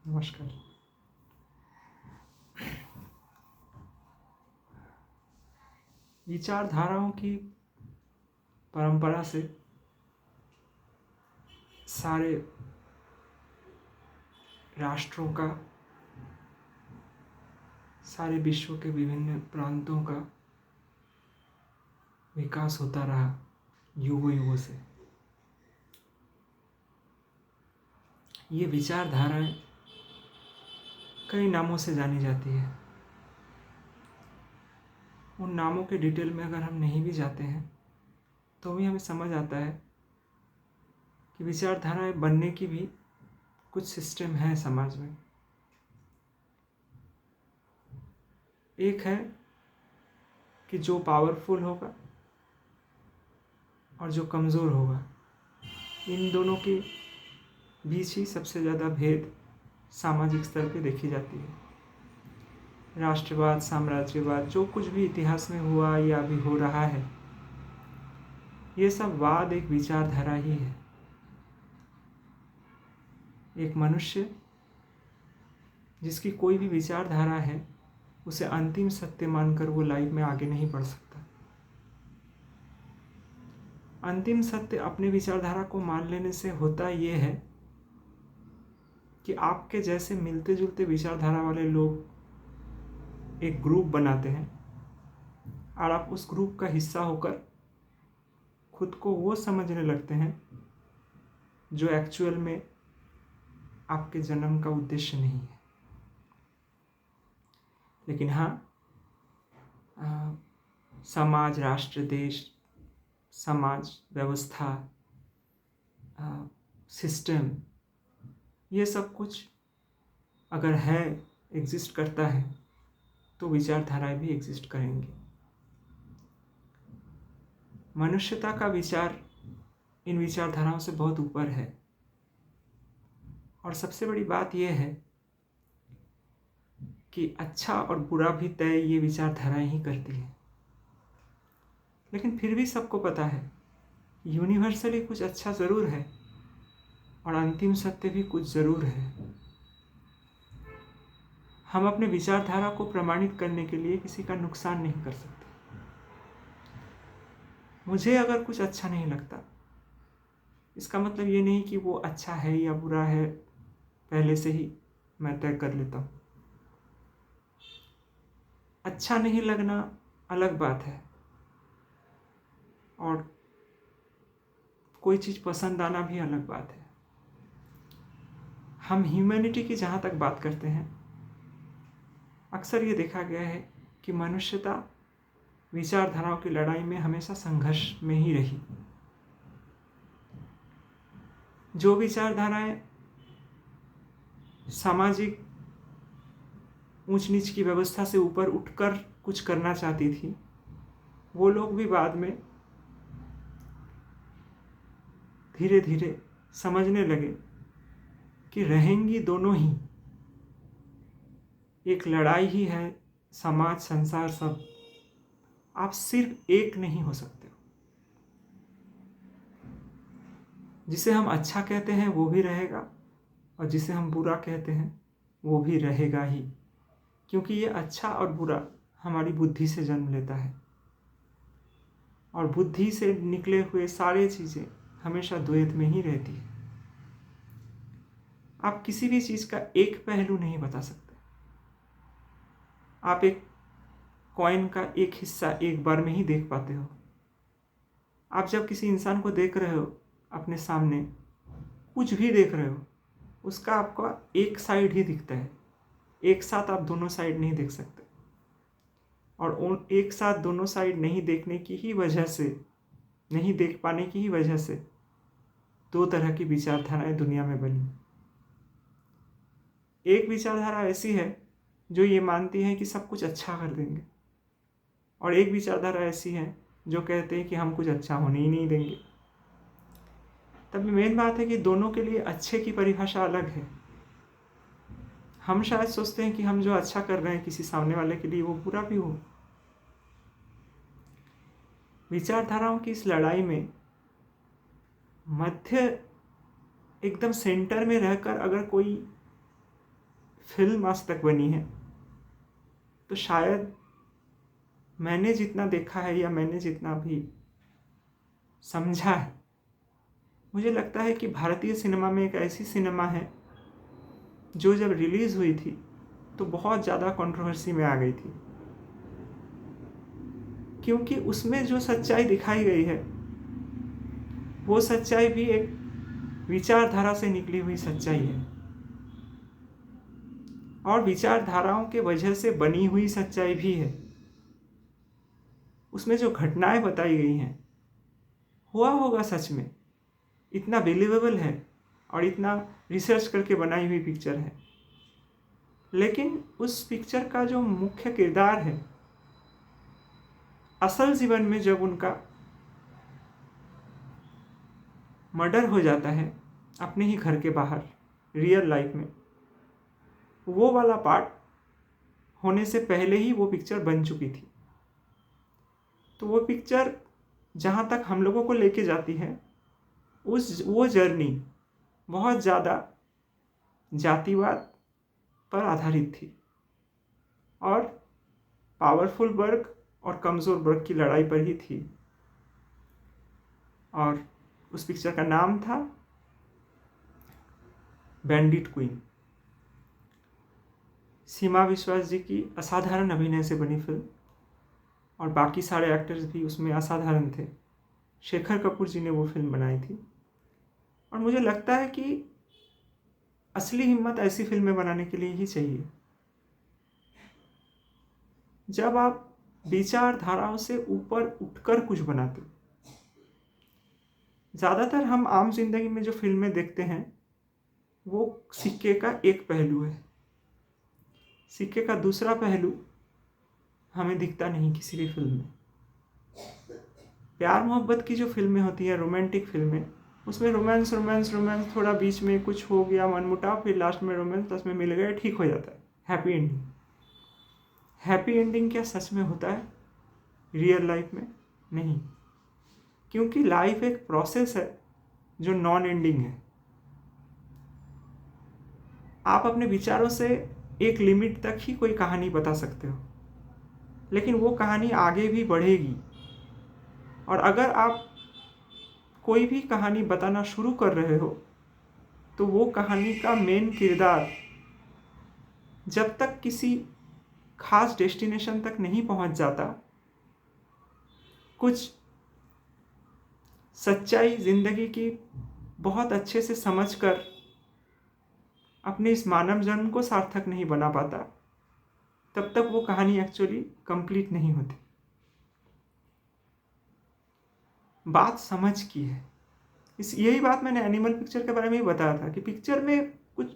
नमस्कार। विचारधाराओं की परंपरा से सारे राष्ट्रों का, सारे विश्व के विभिन्न प्रांतों का विकास होता रहा युगों युगों से। ये विचारधाराएं कई नामों से जानी जाती है। उन नामों के डिटेल में अगर हम नहीं भी जाते हैं तो भी हमें समझ आता है कि विचारधाराएं बनने की भी कुछ सिस्टम है समाज में। एक है कि जो पावरफुल होगा और जो कमज़ोर होगा, इन दोनों के बीच ही सबसे ज़्यादा भेद सामाजिक स्तर पे देखी जाती है। राष्ट्रवाद, साम्राज्यवाद, जो कुछ भी इतिहास में हुआ या अभी हो रहा है, ये सब वाद एक विचारधारा ही है। एक मनुष्य जिसकी कोई भी विचारधारा है, उसे अंतिम सत्य मानकर वो लाइफ में आगे नहीं बढ़ सकता। अंतिम सत्य अपने विचारधारा को मान लेने से होता ये है कि आपके जैसे मिलते जुलते विचारधारा वाले लोग एक ग्रुप बनाते हैं और आप उस ग्रुप का हिस्सा होकर खुद को वो समझने लगते हैं जो एक्चुअल में आपके जन्म का उद्देश्य नहीं है। लेकिन हाँ, समाज, राष्ट्र, देश, समाज व्यवस्था, सिस्टम, ये सब कुछ अगर है, एग्जिस्ट करता है, तो विचारधाराएं भी एग्जिस्ट करेंगी। मनुष्यता का विचार इन विचारधाराओं से बहुत ऊपर है। और सबसे बड़ी बात यह है कि अच्छा और बुरा भी तय ये विचारधाराएं ही करती है। लेकिन फिर भी सबको पता है यूनिवर्सली कुछ अच्छा ज़रूर है और अंतिम सत्य भी कुछ ज़रूर है। हम अपने विचारधारा को प्रमाणित करने के लिए किसी का नुकसान नहीं कर सकते। मुझे अगर कुछ अच्छा नहीं लगता, इसका मतलब ये नहीं कि वो अच्छा है या बुरा है पहले से ही मैं तय कर लेता हूँ। अच्छा नहीं लगना अलग बात है और कोई चीज़ पसंद आना भी अलग बात है। हम ह्यूमैनिटी की जहाँ तक बात करते हैं, अक्सर ये देखा गया है कि मनुष्यता विचारधाराओं की लड़ाई में हमेशा संघर्ष में ही रही। जो विचारधाराएं सामाजिक ऊंच नीच की व्यवस्था से ऊपर उठकर कुछ करना चाहती थी, वो लोग भी बाद में धीरे धीरे समझने लगे कि रहेंगी दोनों ही, एक लड़ाई ही है, समाज, संसार, सब। आप सिर्फ एक नहीं हो सकते हो। जिसे हम अच्छा कहते हैं वो भी रहेगा और जिसे हम बुरा कहते हैं वो भी रहेगा ही, क्योंकि ये अच्छा और बुरा हमारी बुद्धि से जन्म लेता है और बुद्धि से निकले हुए सारे चीज़ें हमेशा द्वैत में ही रहती है। आप किसी भी चीज़ का एक पहलू नहीं बता सकते। आप एक कॉइन का एक हिस्सा एक बार में ही देख पाते हो। आप जब किसी इंसान को देख रहे हो, अपने सामने कुछ भी देख रहे हो, उसका आपका एक साइड ही दिखता है। एक साथ आप दोनों साइड नहीं देख सकते। और एक साथ दोनों साइड नहीं देखने की ही वजह से, नहीं देख पाने की ही वजह से दो तरह की विचारधाराएं दुनिया में बनी। एक विचारधारा ऐसी है जो ये मानती है कि सब कुछ अच्छा कर देंगे, और एक विचारधारा ऐसी है जो कहते हैं कि हम कुछ अच्छा होने ही नहीं देंगे। तब मेन बात है कि दोनों के लिए अच्छे की परिभाषा अलग है। हम शायद सोचते हैं कि हम जो अच्छा कर रहे हैं किसी सामने वाले के लिए वो बुरा भी हो। विचारधाराओं की इस लड़ाई में मध्य, एकदम सेंटर में रहकर अगर कोई फिल्म आज तक बनी है, तो शायद मैंने जितना देखा है या मैंने जितना भी समझा है, मुझे लगता है कि भारतीय सिनेमा में एक ऐसी सिनेमा है जो जब रिलीज़ हुई थी तो बहुत ज़्यादा कंट्रोवर्सी में आ गई थी, क्योंकि उसमें जो सच्चाई दिखाई गई है वो सच्चाई भी एक विचारधारा से निकली हुई सच्चाई है, और विचारधाराओं के वजह से बनी हुई सच्चाई भी है। उसमें जो घटनाएं बताई गई हैं हुआ होगा सच में, इतना बिलीवेबल है और इतना रिसर्च करके बनाई हुई पिक्चर है। लेकिन उस पिक्चर का जो मुख्य किरदार है, असल जीवन में जब उनका मर्डर हो जाता है अपने ही घर के बाहर, रियल लाइफ में, वो वाला पार्ट होने से पहले ही वो पिक्चर बन चुकी थी। तो वो पिक्चर जहाँ तक हम लोगों को लेके जाती है, वो जर्नी बहुत ज़्यादा जातिवाद पर आधारित थी और पावरफुल वर्ग और कमज़ोर वर्ग की लड़ाई पर ही थी। और उस पिक्चर का नाम था बैंडिट क्वीन। सीमा विश्वास जी की असाधारण अभिनय से बनी फिल्म, और बाकी सारे एक्टर्स भी उसमें असाधारण थे। शेखर कपूर जी ने वो फिल्म बनाई थी, और मुझे लगता है कि असली हिम्मत ऐसी फिल्में बनाने के लिए ही चाहिए जब आप विचारधाराओं से ऊपर उठकर कुछ बनाते हो। ज़्यादातर हम आम जिंदगी में जो फिल्में देखते हैं वो सिक्के का एक पहलू है, सिक्के का दूसरा पहलू हमें दिखता नहीं किसी भी फिल्म में। प्यार मोहब्बत की जो फिल्में होती हैं, रोमांटिक फिल्में, उसमें रोमांस रोमांस रोमांस, थोड़ा बीच में कुछ हो गया मनमुटाव, फिर लास्ट में रोमांस, लास्ट में मिल गए, ठीक हो जाता है, हैप्पी एंडिंग। हैप्पी एंडिंग क्या सच में होता है रियल लाइफ में? नहीं, क्योंकि लाइफ एक प्रोसेस है जो नॉन एंडिंग है। आप अपने विचारों से एक लिमिट तक ही कोई कहानी बता सकते हो, लेकिन वो कहानी आगे भी बढ़ेगी। और अगर आप कोई भी कहानी बताना शुरू कर रहे हो तो वो कहानी का मेन किरदार जब तक किसी खास डेस्टिनेशन तक नहीं पहुंच जाता, कुछ सच्चाई जिंदगी की बहुत अच्छे से समझकर अपने इस मानव जन्म को सार्थक नहीं बना पाता, तब तक वो कहानी एक्चुअली कंप्लीट नहीं होती। बात समझ की है। यही बात मैंने एनिमल पिक्चर के बारे में ही बताया था कि पिक्चर में कुछ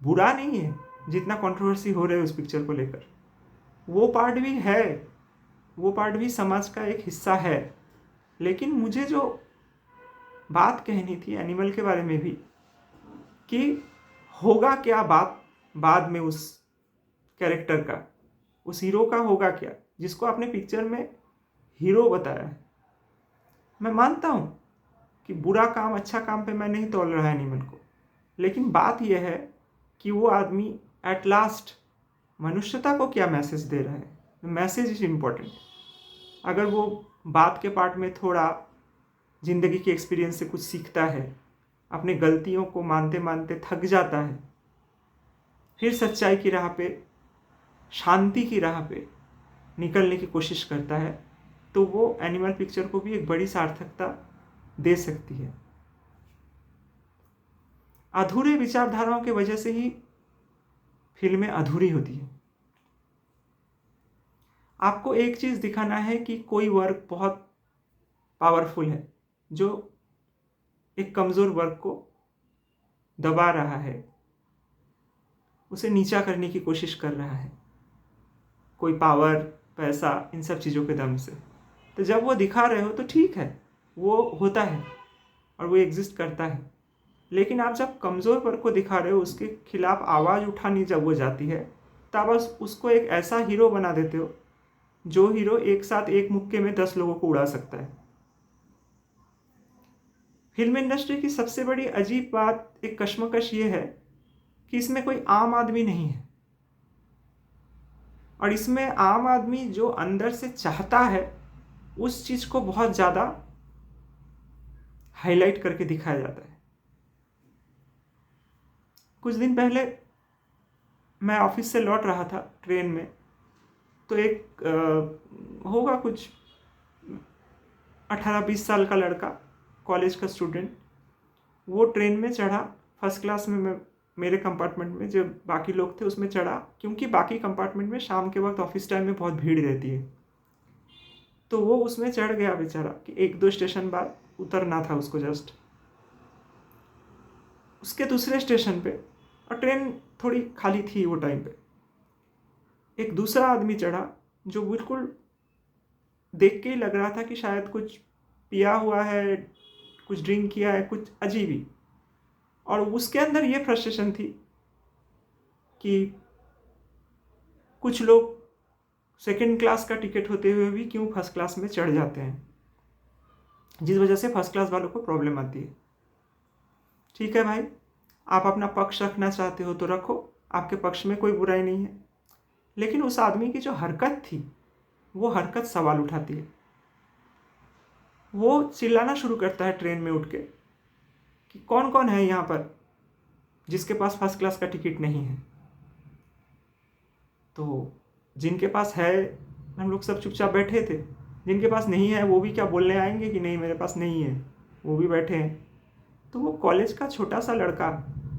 बुरा नहीं है, जितना कंट्रोवर्सी हो रहा है उस पिक्चर को लेकर, वो पार्ट भी है, वो पार्ट भी समाज का एक हिस्सा है। लेकिन मुझे जो बात कहनी थी एनिमल के बारे में भी, कि होगा क्या बात बाद में उस कैरेक्टर का, उस हीरो का होगा क्या, जिसको आपने पिक्चर में हीरो बताया है। मैं मानता हूँ कि बुरा काम अच्छा काम पे मैं नहीं तोल रहा एनिमल को, लेकिन बात यह है कि वो आदमी एट लास्ट मनुष्यता को क्या मैसेज दे रहा है। Message is important. अगर वो बात के पार्ट में थोड़ा ज़िंदगी के एक्सपीरियंस से कुछ सीखता है, अपने गलतियों को मानते मानते थक जाता है, फिर सच्चाई की राह पे, शांति की राह पे निकलने की कोशिश करता है, तो वो एनिमल पिक्चर को भी एक बड़ी सार्थकता दे सकती है। अधूरे विचारधाराओं की वजह से ही फिल्में अधूरी होती है। आपको एक चीज़ दिखाना है कि कोई वर्ग बहुत पावरफुल है जो एक कमज़ोर वर्ग को दबा रहा है, उसे नीचा करने की कोशिश कर रहा है, कोई पावर, पैसा, इन सब चीज़ों के दम से। तो जब वो दिखा रहे हो तो ठीक है, वो होता है और वो एग्जिस्ट करता है। लेकिन आप जब कमज़ोर वर्ग को दिखा रहे हो, उसके खिलाफ आवाज़ उठानी जब वो जाती है, तब उसको एक ऐसा हीरो बना देते हो जो हीरो एक साथ एक मुक्के में 10 लोगों को उड़ा सकता है। फिल्म इंडस्ट्री की सबसे बड़ी अजीब बात, एक कश्मकश ये है कि इसमें कोई आम आदमी नहीं है, और इसमें आम आदमी जो अंदर से चाहता है उस चीज को बहुत ज्यादा हाईलाइट करके दिखाया जाता है। कुछ दिन पहले मैं ऑफिस से लौट रहा था ट्रेन में, तो एक होगा कुछ 18-20 साल का लड़का, कॉलेज का स्टूडेंट, वो ट्रेन में चढ़ा फर्स्ट क्लास में। मैं मेरे कंपार्टमेंट में जो बाकी लोग थे उसमें चढ़ा, क्योंकि बाकी कंपार्टमेंट में शाम के वक्त ऑफिस टाइम में बहुत भीड़ रहती है, तो वो उसमें चढ़ गया बेचारा कि 1-2 स्टेशन बाद उतरना था उसको जस्ट। उसके दूसरे स्टेशन पे, और ट्रेन थोड़ी खाली थी वो टाइम पे, एक दूसरा आदमी चढ़ा जो बिल्कुल देख के ही लग रहा था कि शायद कुछ पिया हुआ है, कुछ ड्रिंक किया है, कुछ अजीब ही। और उसके अंदर ये फ्रस्ट्रेशन थी कि कुछ लोग सेकंड क्लास का टिकट होते हुए भी क्यों फर्स्ट क्लास में चढ़ जाते हैं, जिस वजह से फर्स्ट क्लास वालों को प्रॉब्लम आती है। ठीक है भाई, आप अपना पक्ष रखना चाहते हो तो रखो, आपके पक्ष में कोई बुराई नहीं है, लेकिन उस आदमी की जो हरकत थी वो हरकत सवाल उठाती है। वो चिल्लाना शुरू करता है ट्रेन में उठ के कि कौन कौन है यहाँ पर जिसके पास फर्स्ट क्लास का टिकट नहीं है। तो जिनके पास है हम लोग सब चुपचाप बैठे थे, जिनके पास नहीं है वो भी क्या बोलने आएंगे कि नहीं मेरे पास नहीं है, वो भी बैठे हैं। तो वो कॉलेज का छोटा सा लड़का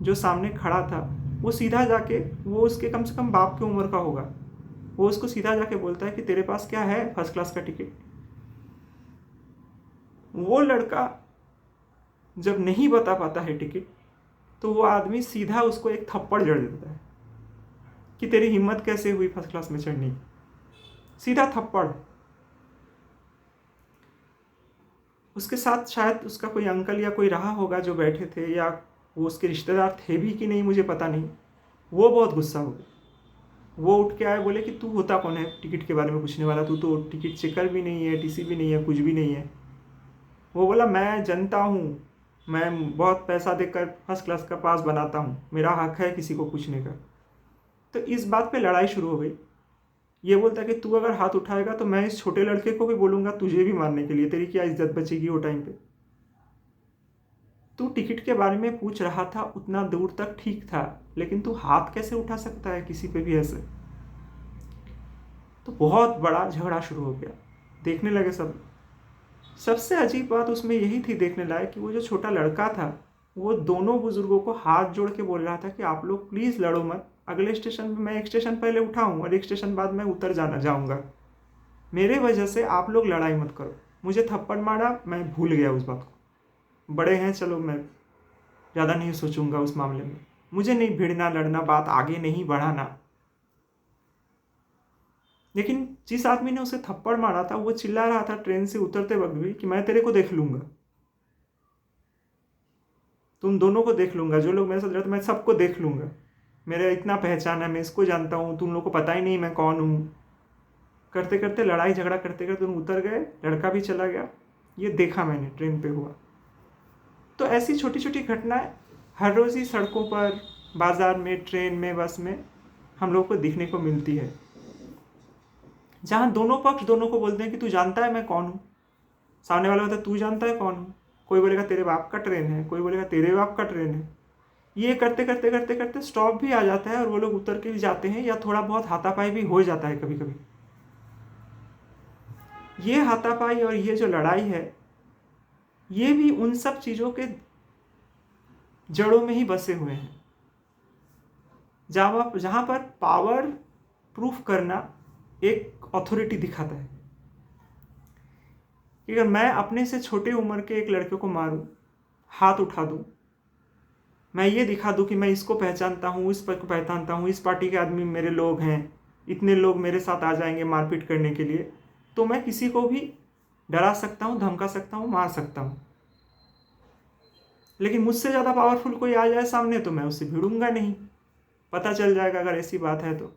जो सामने खड़ा था, वो सीधा जाके, वो उसके कम से कम बाप की उम्र का होगा, वो उसको सीधा जाके बोलता है कि तेरे पास क्या है फर्स्ट क्लास का टिकट। वो लड़का जब नहीं बता पाता है टिकट, तो वो आदमी सीधा उसको एक थप्पड़ जड़ देता है कि तेरी हिम्मत कैसे हुई फर्स्ट क्लास में चढ़ने की, सीधा थप्पड़। उसके साथ शायद उसका कोई अंकल या कोई रहा होगा जो बैठे थे, या वो उसके रिश्तेदार थे भी कि नहीं मुझे पता नहीं। वो बहुत गुस्सा हो गए, वो उठ के आए, बोले कि तू होता कौन है टिकट के बारे में पूछने वाला, तू तो टिकट चेकर भी नहीं है, टीसी भी नहीं है, कुछ भी नहीं है। वो बोला मैं जनता हूँ, मैं बहुत पैसा देकर फर्स्ट क्लास का पास बनाता हूँ, मेरा हक है किसी को पूछने का। तो इस बात पे लड़ाई शुरू हो गई। ये बोलता है कि तू अगर हाथ उठाएगा तो मैं इस छोटे लड़के को भी बोलूँगा तुझे भी मारने के लिए, तेरी क्या इज्जत बचेगी वो टाइम पे। तू टिकट के बारे में पूछ रहा था उतना दूर तक ठीक था, लेकिन तू हाथ कैसे उठा सकता है किसी पे भी ऐसे। तो बहुत बड़ा झगड़ा शुरू हो गया, देखने लगे सब। सबसे अजीब बात उसमें यही थी देखने लायक कि वो जो छोटा लड़का था वो दोनों बुजुर्गों को हाथ जोड़ के बोल रहा था कि आप लोग प्लीज़ लड़ो मत, अगले स्टेशन पे मैं एक स्टेशन पहले उठाऊँ और एक स्टेशन बाद मैं उतर जाऊँगा, मेरे वजह से आप लोग लड़ाई मत करो। मुझे थप्पड़ मारा, मैं भूल गया उस बात को, बड़े हैं चलो, मैं ज़्यादा नहीं सोचूंगा उस मामले में, मुझे नहीं भिड़ना लड़ना, बात आगे नहीं बढ़ाना। लेकिन जिस आदमी ने उसे थप्पड़ मारा था वो चिल्ला रहा था ट्रेन से उतरते वक्त भी कि मैं तेरे को देख लूंगा, तुम दोनों को देख लूंगा, जो लोग मेरे साथ रहते मैं सबको देख लूंगा, मेरा इतना पहचान है, मैं इसको जानता हूँ, तुम लोग को पता ही नहीं मैं कौन हूँ। करते करते लड़ाई झगड़ा करते करते तुम उतर गए, लड़का भी चला गया। ये देखा मैंने ट्रेन पे हुआ। तो ऐसी छोटी छोटी घटनाएं हर रोज़ ही सड़कों पर, बाजार में, ट्रेन में, बस में हम लोग को दिखने को मिलती है, जहाँ दोनों पक्ष दोनों को बोलते हैं कि तू जानता है मैं कौन हूँ। सामने वाला होता है तू जानता है कौन हूँ, कोई बोलेगा तेरे बाप का ट्रेन है, कोई बोलेगा तेरे बाप का ट्रेन है। ये करते करते करते करते स्टॉप भी आ जाता है और वो लोग उतर के भी जाते हैं, या थोड़ा बहुत हाथापाई भी हो जाता है कभी कभी। ये हाथापाई और ये जो लड़ाई है, ये भी उन सब चीज़ों के जड़ों में ही बसे हुए हैं, जहाँ पर पावर प्रूफ करना एक अथॉरिटी दिखाता है कि अगर मैं अपने से छोटे उम्र के एक लड़के को मारूं, हाथ उठा दूं, मैं ये दिखा दूं कि मैं इसको पहचानता हूँ, इस पर को पहचानता हूँ, इस पार्टी के आदमी मेरे लोग हैं, इतने लोग मेरे साथ आ जाएंगे मारपीट करने के लिए, तो मैं किसी को भी डरा सकता हूँ, धमका सकता हूँ, मार सकता हूँ। लेकिन मुझसे ज़्यादा पावरफुल कोई आ जाए सामने तो मैं उससे भिड़ूंगा नहीं, पता चल जाएगा अगर ऐसी बात है तो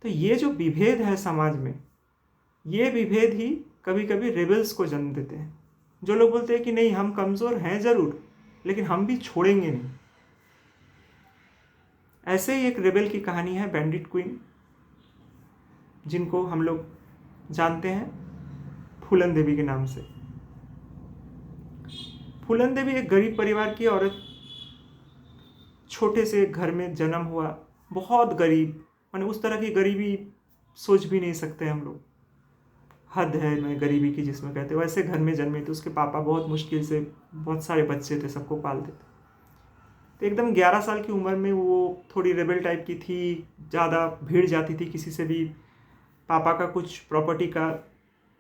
ये जो विभेद है समाज में, ये विभेद ही कभी कभी रेबल्स को जन्म देते हैं, जो लोग बोलते हैं कि नहीं हम कमज़ोर हैं ज़रूर, लेकिन हम भी छोड़ेंगे नहीं। ऐसे ही एक रेबेल की कहानी है, बैंडिट क्वीन, जिनको हम लोग जानते हैं फूलन देवी के नाम से। फूलन देवी एक गरीब परिवार की औरत, छोटे से घर में जन्म हुआ, बहुत गरीब, माने उस तरह की गरीबी सोच भी नहीं सकते हम लोग, हद है मैं गरीबी की जिसमें कहते, वैसे घर में जन्मे थे। उसके पापा बहुत मुश्किल से, बहुत सारे बच्चे थे, सबको पालते थे। तो एकदम 11 साल की उम्र में वो थोड़ी रेबल टाइप की थी, ज़्यादा भीड़ जाती थी किसी से भी। पापा का कुछ प्रॉपर्टी का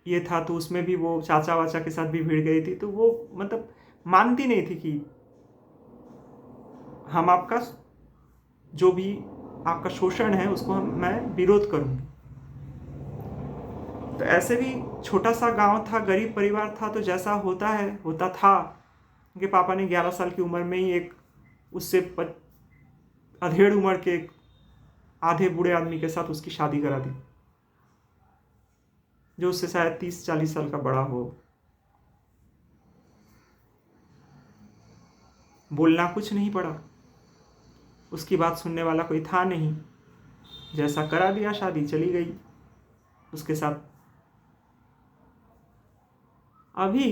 ये था तो उसमें भी वो चाचा वाचा के साथ भी भिड़ गई थी। तो वो मतलब मानती नहीं थी कि हम आपका जो भी आपका शोषण है उसको मैं विरोध करूँगी। तो ऐसे भी छोटा सा गांव था, गरीब परिवार था, तो जैसा होता था। उनके पापा ने 11 साल की उम्र में ही एक उससे अधेड़ उम्र के आधे बूढ़े आदमी के साथ उसकी शादी करा दी, जो उससे शायद 30-40 साल का बड़ा हो। बोलना कुछ नहीं पड़ा, उसकी बात सुनने वाला कोई था नहीं। जैसा करा दिया, शादी चली गई उसके साथ। अभी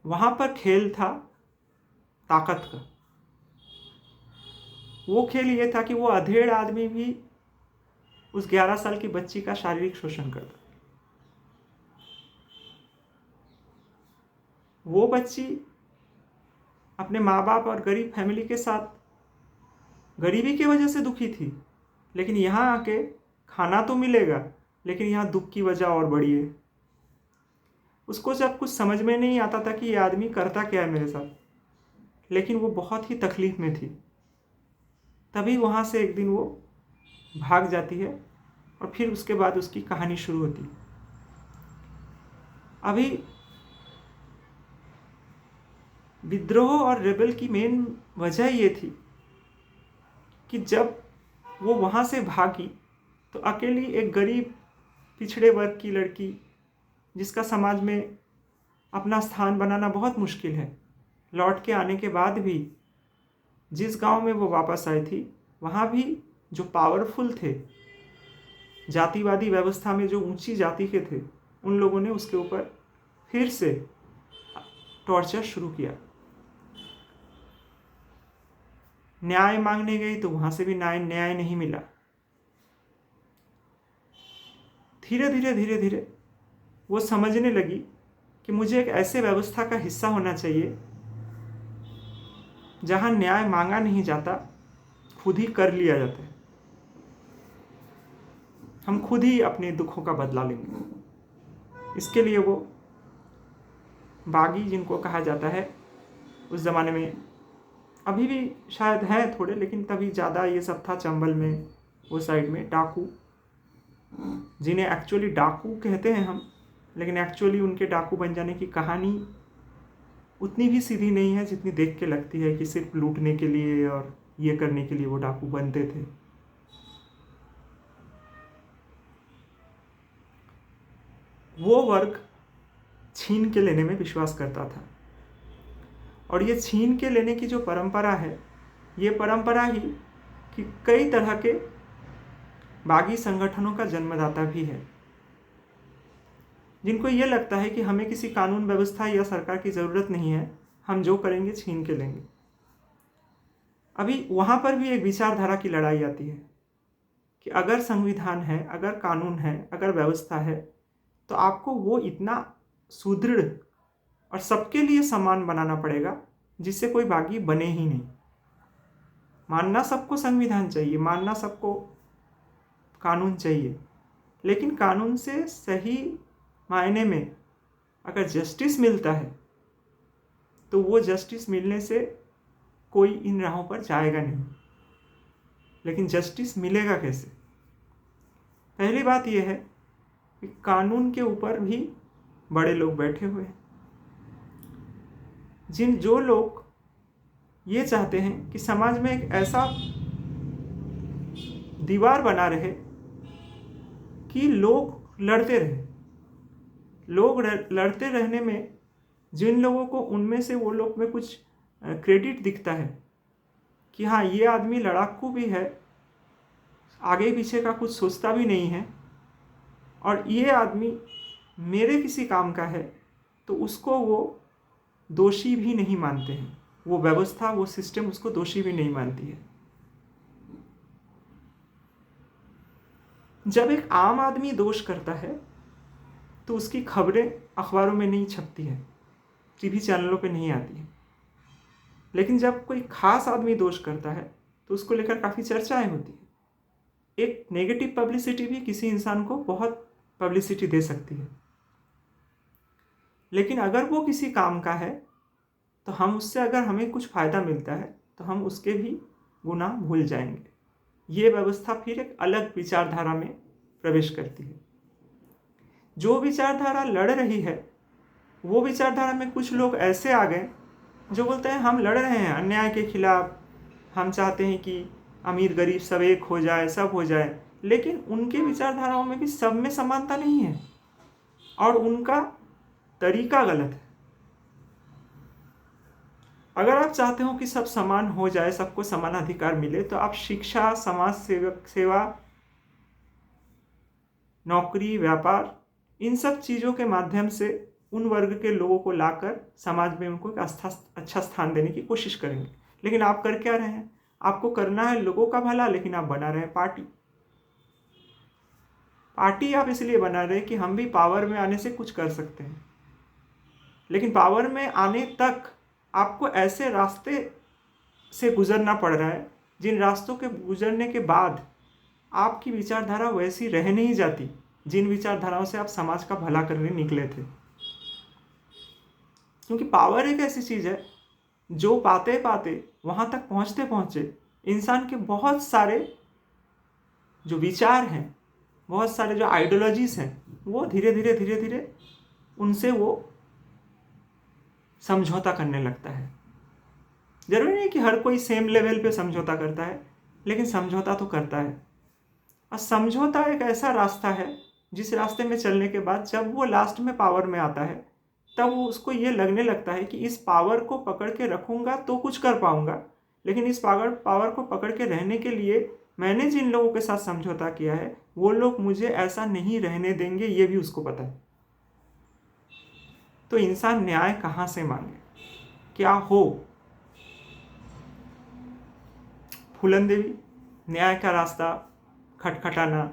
वहां पर खेल था ताकत का। वो खेल ये था कि वो अधेड़ आदमी भी उस 11 साल की बच्ची का शारीरिक शोषण करता। वो बच्ची अपने माँ बाप और गरीब फैमिली के साथ गरीबी की वजह से दुखी थी, लेकिन यहाँ आके खाना तो मिलेगा, लेकिन यहाँ दुख की वजह और बड़ी है। उसको जब कुछ समझ में नहीं आता था कि ये आदमी करता क्या है मेरे साथ, लेकिन वो बहुत ही तकलीफ में थी। तभी वहाँ से एक दिन वो भाग जाती है और फिर उसके बाद उसकी कहानी शुरू होती है। अभी विद्रोह और रेबेल की मेन वजह ये थी कि जब वो वहाँ से भागी तो अकेली एक गरीब पिछड़े वर्ग की लड़की, जिसका समाज में अपना स्थान बनाना बहुत मुश्किल है, लौट के आने के बाद भी जिस गांव में वो वापस आई थी, वहाँ भी जो पावरफुल थे, जातिवादी व्यवस्था में जो ऊंची जाति के थे, उन लोगों ने उसके ऊपर फिर से टॉर्चर शुरू किया। न्याय मांगने गई तो वहां से भी न्याय नहीं मिला। धीरे धीरे वो समझने लगी कि मुझे एक ऐसे व्यवस्था का हिस्सा होना चाहिए जहां न्याय मांगा नहीं जाता, खुद ही कर लिया जाता है। हम खुद ही अपने दुखों का बदला लेंगे। इसके लिए वो बागी, जिनको कहा जाता है उस ज़माने में, अभी भी शायद है थोड़े, लेकिन तभी ज़्यादा ये सब था चंबल में, वो साइड में डाकू, जिन्हें एक्चुअली डाकू कहते हैं हम, लेकिन एक्चुअली उनके डाकू बन जाने की कहानी उतनी भी सीधी नहीं है जितनी देख के लगती है कि सिर्फ लूटने के लिए और ये करने के लिए वो डाकू बनते थे। वो वर्ग छीन के लेने में विश्वास करता था, और ये छीन के लेने की जो परंपरा है, ये परंपरा ही कि कई तरह के बागी संगठनों का जन्मदाता भी है, जिनको ये लगता है कि हमें किसी कानून व्यवस्था या सरकार की ज़रूरत नहीं है, हम जो करेंगे छीन के लेंगे। अभी वहाँ पर भी एक विचारधारा की लड़ाई आती है कि अगर संविधान है, अगर कानून है, अगर व्यवस्था है, तो आपको वो इतना सुदृढ़ और सबके लिए समान बनाना पड़ेगा जिससे कोई बागी बने ही नहीं। मानना सबको संविधान चाहिए, मानना सबको कानून चाहिए, लेकिन कानून से सही मायने में अगर जस्टिस मिलता है तो वो जस्टिस मिलने से कोई इन राहों पर जाएगा नहीं। लेकिन जस्टिस मिलेगा कैसे? पहली बात यह है कि कानून के ऊपर भी बड़े लोग बैठे हुए हैं, जो लोग ये चाहते हैं कि समाज में एक ऐसा दीवार बना रहे कि लोग लड़ते रहे। लोग लड़ते रहने में जिन लोगों को उनमें से वो लोग में कुछ क्रेडिट दिखता है कि हाँ, ये आदमी लड़ाकू भी है, आगे पीछे का कुछ सोचता भी नहीं है, और ये आदमी मेरे किसी काम का है, तो उसको वो दोषी भी नहीं मानते हैं। वो व्यवस्था, वो सिस्टम उसको दोषी भी नहीं मानती है। जब एक आम आदमी दोष करता है तो उसकी खबरें अखबारों में नहीं छपती है, टीवी चैनलों पे नहीं आती है। लेकिन जब कोई खास आदमी दोष करता है तो उसको लेकर काफ़ी चर्चाएं होती है। एक नेगेटिव पब्लिसिटी भी किसी इंसान को बहुत पब्लिसिटी दे सकती है, लेकिन अगर वो किसी काम का है तो हम उससे, अगर हमें कुछ फ़ायदा मिलता है तो हम उसके भी गुनाह भूल जाएंगे। ये व्यवस्था फिर एक अलग विचारधारा में प्रवेश करती है। जो विचारधारा लड़ रही है, वो विचारधारा में कुछ लोग ऐसे आ गए जो बोलते हैं हम लड़ रहे हैं अन्याय के खिलाफ, हम चाहते हैं कि अमीर गरीब सब एक हो जाए, सब हो जाए। लेकिन उनके विचारधाराओं में भी सब में समानता नहीं है और उनका तरीका गलत है। अगर आप चाहते हो कि सब समान हो जाए, सबको समान अधिकार मिले, तो आप शिक्षा, समाज सेवा, नौकरी, व्यापार, इन सब चीज़ों के माध्यम से उन वर्ग के लोगों को लाकर समाज में उनको एक अच्छा स्थान देने की कोशिश करेंगे। लेकिन आप कर क्या रहे हैं? आपको करना है लोगों का भला, लेकिन आप बना रहे हैं पार्टी। पार्टी आप इसलिए बना रहे हैं कि हम भी पावर में आने से कुछ कर सकते हैं, लेकिन पावर में आने तक आपको ऐसे रास्ते से गुजरना पड़ रहा है जिन रास्तों के गुजरने के बाद आपकी विचारधारा वैसी रह नहीं जाती जिन विचारधाराओं से आप समाज का भला करने निकले थे। क्योंकि पावर एक ऐसी चीज़ है जो पाते पाते, वहाँ तक पहुँचते पहुँचे इंसान के बहुत सारे जो विचार हैं, बहुत सारे जो आइडियोलॉजीज़ हैं, वो धीरे धीरे उनसे वो समझौता करने लगता है। जरूरी नहीं कि हर कोई सेम लेवल पे समझौता करता है, लेकिन समझौता तो करता है। और समझौता एक ऐसा रास्ता है जिस रास्ते में चलने के बाद जब वो लास्ट में पावर में आता है, तब वो उसको ये लगने लगता है कि इस पावर को पकड़ के रखूँगा तो कुछ कर पाऊँगा, लेकिन इस पावर को पकड़ के रहने के लिए मैंने जिन लोगों के साथ समझौता किया है वो लोग मुझे ऐसा नहीं रहने देंगे, ये भी उसको पता है। तो इंसान न्याय कहाँ से मांगे? क्या हो? फूलन देवी न्याय का रास्ता खटखटाना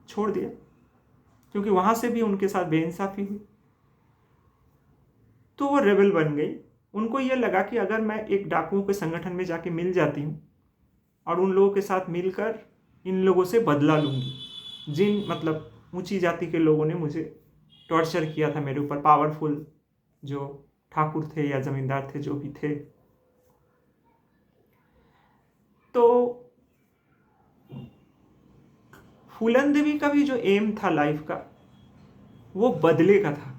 छोड़ दिया, क्योंकि वहाँ से भी उनके साथ बेइंसाफी हुई, तो वो रेबल बन गई। उनको ये लगा कि अगर मैं एक डाकुओं के संगठन में जाके मिल जाती हूँ और उन लोगों के साथ मिलकर इन लोगों से बदला लूँगी, जिन मतलब ऊंची जाति के लोगों ने मुझे टॉर्चर किया था मेरे ऊपर, पावरफुल जो ठाकुर थे या जमींदार थे, जो भी थे। तो फूलन देवी का भी जो एम था लाइफ का, वो बदले का था,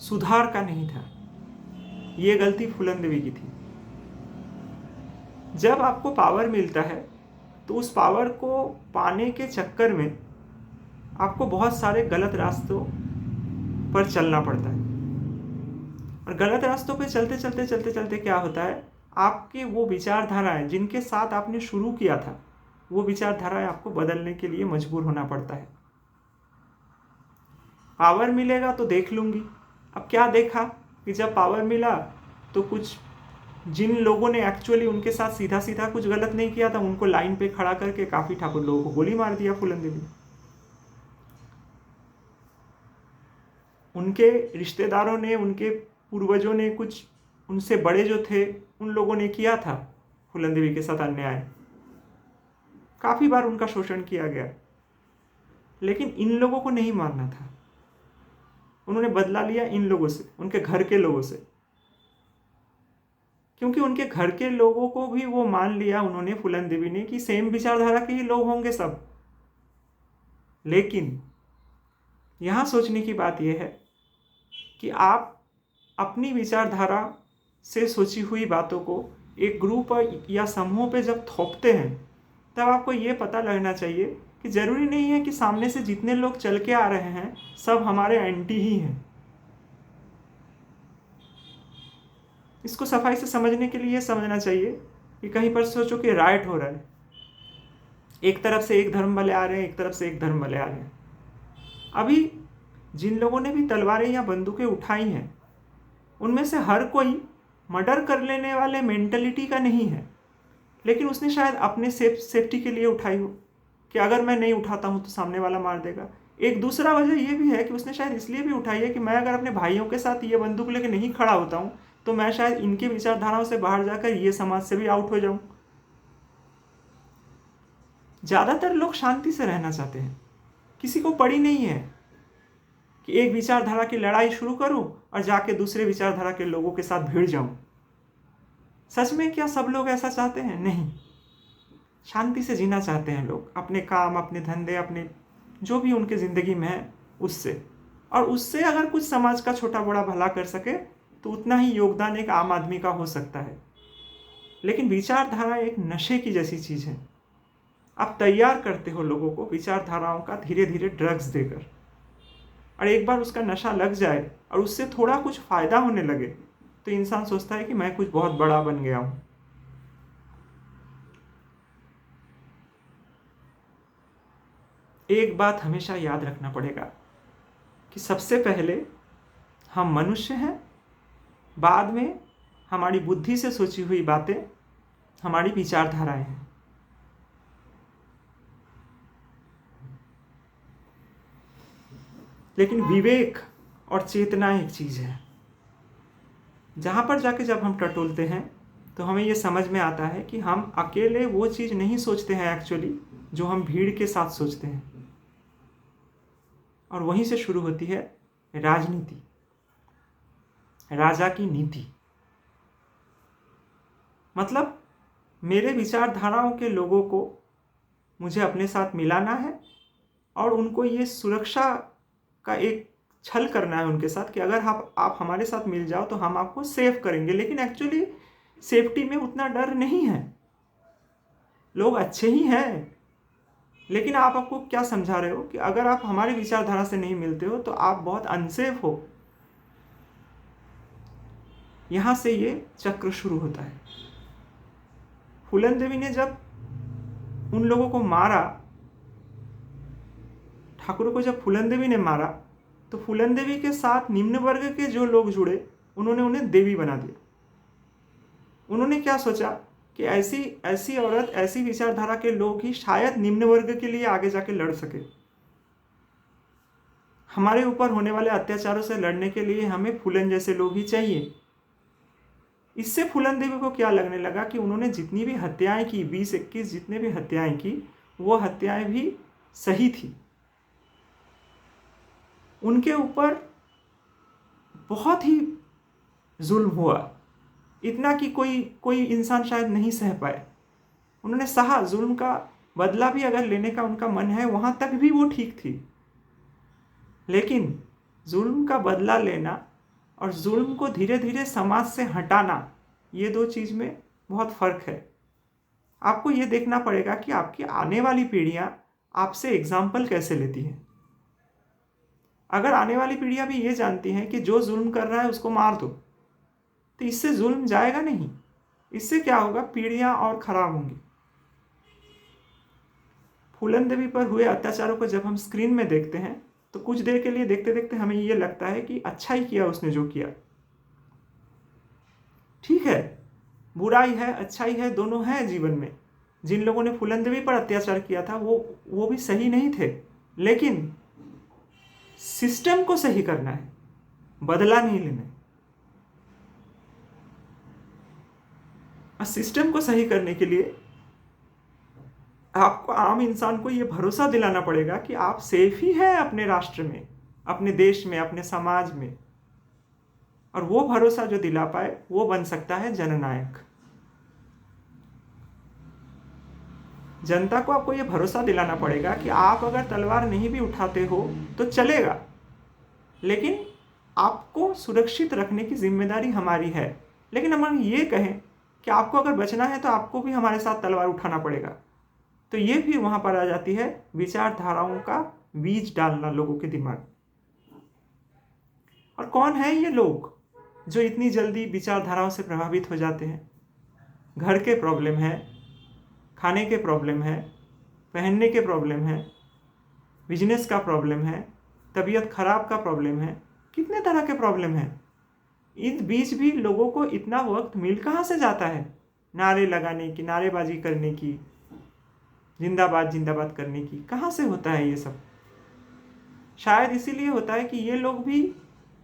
सुधार का नहीं था। ये गलती फूलन देवी की थी। जब आपको पावर मिलता है तो उस पावर को पाने के चक्कर में आपको बहुत सारे गलत रास्तों पर चलना पड़ता है, और गलत रास्तों पे चलते क्या होता है, आपके वो विचारधाराएं जिनके साथ आपने शुरू किया था, वो विचारधाराएं आपको बदलने के लिए मजबूर होना पड़ता है। पावर मिलेगा तो देख लूँगी। अब क्या देखा कि जब पावर मिला तो कुछ जिन लोगों ने एक्चुअली उनके साथ सीधा कुछ गलत नहीं किया था, उनको लाइन पे खड़ा करके काफ़ी ठाकुर लोगों को गोली मार दिया फूलन देवी। उनके रिश्तेदारों ने, उनके पूर्वजों ने, कुछ उनसे बड़े जो थे उन लोगों ने किया था फूलन देवी के साथ अन्याय, काफ़ी बार उनका शोषण किया गया, लेकिन इन लोगों को नहीं मारना था। उन्होंने बदला लिया इन लोगों से, उनके घर के लोगों से, क्योंकि उनके घर के लोगों को भी वो मान लिया उन्होंने, फूलन देवी ने, कि सेम विचारधारा के ही लोग होंगे सब। लेकिन यहाँ सोचने की बात यह है कि आप अपनी विचारधारा से सोची हुई बातों को एक ग्रुप या समूह पे जब थोपते हैं, तब आपको ये पता लगना चाहिए कि ज़रूरी नहीं है कि सामने से जितने लोग चल के आ रहे हैं सब हमारे एंटी ही हैं। इसको सफाई से समझने के लिए समझना चाहिए कि कहीं पर सोचो कि राइट हो रहा है, एक तरफ से एक धर्म वाले आ रहे हैं, एक तरफ से एक धर्म वाले आ रहे हैं। अभी जिन लोगों ने भी तलवारें या बंदूकें उठाई हैं, उनमें से हर कोई मर्डर कर लेने वाले मेंटलिटी का नहीं है, लेकिन उसने शायद अपने सेफ्टी के लिए उठाई हो कि अगर मैं नहीं उठाता हूँ तो सामने वाला मार देगा। एक दूसरा वजह यह भी है कि उसने शायद इसलिए भी उठाई है कि मैं अगर अपने भाइयों के साथ ये बंदूक लेकर नहीं खड़ा होता हूँ तो मैं शायद इनके विचारधाराओं से बाहर जाकर ये समाज से भी आउट हो जाऊं। ज़्यादातर लोग शांति से रहना चाहते हैं, किसी को पड़ी नहीं है कि एक विचारधारा की लड़ाई शुरू करूं और जाके दूसरे विचारधारा के लोगों के साथ भिड़ जाऊं। सच में क्या सब लोग ऐसा चाहते हैं? नहीं, शांति से जीना चाहते हैं लोग, अपने काम, अपने धंधे, अपने जो भी उनके ज़िंदगी में है उससे, और उससे अगर कुछ समाज का छोटा बड़ा भला कर सके तो उतना ही योगदान एक आम आदमी का हो सकता है। लेकिन विचारधारा एक नशे की जैसी चीज़ है। आप तैयार करते हो लोगों को विचारधाराओं का धीरे धीरे ड्रग्स देकर, और एक बार उसका नशा लग जाए और उससे थोड़ा कुछ फ़ायदा होने लगे तो इंसान सोचता है कि मैं कुछ बहुत बड़ा बन गया हूँ। एक बात हमेशा याद रखना पड़ेगा कि सबसे पहले हम मनुष्य हैं, बाद में हमारी बुद्धि से सोची हुई बातें हमारी विचारधाराएं हैं। लेकिन विवेक और चेतना एक चीज़ है, जहाँ पर जाके जब हम टटोलते हैं तो हमें ये समझ में आता है कि हम अकेले वो चीज़ नहीं सोचते हैं एक्चुअली जो हम भीड़ के साथ सोचते हैं। और वहीं से शुरू होती है राजनीति, राजा की नीति। मतलब मेरे विचारधाराओं के लोगों को मुझे अपने साथ मिलाना है और उनको ये सुरक्षा का एक छल करना है उनके साथ कि अगर आप हमारे साथ मिल जाओ तो हम आपको सेव करेंगे। लेकिन एक्चुअली सेफ्टी में उतना डर नहीं है, लोग अच्छे ही हैं, लेकिन आप आपको क्या समझा रहे हो कि अगर आप हमारी विचारधारा से नहीं मिलते हो तो आप बहुत अनसेफ हो। यहां से ये चक्र शुरू होता है। फूलन देवी ने जब उन लोगों को मारा, ठाकुर को जब फूलन देवी ने मारा तो फूलन देवी के साथ निम्न वर्ग के जो लोग जुड़े उन्होंने उन्हें देवी बना दिया। उन्होंने क्या सोचा कि ऐसी औरत, ऐसी विचारधारा के लोग ही शायद निम्न वर्ग के लिए आगे जाके लड़ सके। हमारे ऊपर होने वाले अत्याचारों से लड़ने के लिए हमें फूलन जैसे लोग ही चाहिए। इससे फूलन देवी को क्या लगने लगा कि उन्होंने जितनी भी हत्याएं की, 20-21 जितने भी हत्याएं की, वो हत्याएं भी सही थी। उनके ऊपर बहुत ही जुल्म हुआ, इतना कि कोई इंसान शायद नहीं सह पाए। उन्होंने सहा, जुल्म का बदला भी अगर लेने का उनका मन है वहां तक भी वो ठीक थी। लेकिन जुल्म का बदला लेना और जुल्म को धीरे धीरे समाज से हटाना, ये दो चीज़ में बहुत फ़र्क है। आपको ये देखना पड़ेगा कि आपकी आने वाली पीढ़ियां आपसे एग्जाम्पल कैसे लेती हैं। अगर आने वाली पीढ़ियां भी ये जानती हैं कि जो जुल्म कर रहा है उसको मार दो, तो इससे जुल्म जाएगा नहीं। इससे क्या होगा, पीढ़ियां और खराब होंगी। फूलन देवी पर हुए अत्याचारों को जब हम स्क्रीन में देखते हैं तो कुछ देर के लिए देखते देखते हमें ये लगता है कि अच्छा ही किया उसने जो किया। ठीक है, बुराई है, अच्छाई है, दोनों है जीवन में। जिन लोगों ने फूलन देवी पर अत्याचार किया था वो भी सही नहीं थे, लेकिन सिस्टम को सही करना है, बदला नहीं लेना है। और सिस्टम को सही करने के लिए आपको, आम इंसान को ये भरोसा दिलाना पड़ेगा कि आप सेफ ही हैं अपने राष्ट्र में, अपने देश में, अपने समाज में। और वो भरोसा जो दिला पाए वो बन सकता है जननायक। जनता को आपको ये भरोसा दिलाना पड़ेगा कि आप अगर तलवार नहीं भी उठाते हो तो चलेगा, लेकिन आपको सुरक्षित रखने की जिम्मेदारी हमारी है। लेकिन हम ये कहें कि आपको अगर बचना है तो आपको भी हमारे साथ तलवार उठाना पड़ेगा, तो ये फिर वहां पर आ जाती है विचारधाराओं का बीज डालना लोगों के दिमाग। और कौन है ये लोग जो इतनी जल्दी विचारधाराओं से प्रभावित हो जाते हैं? घर के प्रॉब्लम है, खाने के प्रॉब्लम है, पहनने के प्रॉब्लम है, बिजनेस का प्रॉब्लम है, तबीयत खराब का प्रॉब्लम है, कितने तरह के प्रॉब्लम है। इस बीच भी लोगों को इतना वक्त मिल कहाँ से जाता है नारे लगाने की, नारेबाजी करने की, जिंदाबाद जिंदाबाद करने की? कहाँ से होता है ये सब? शायद इसीलिए होता है कि ये लोग भी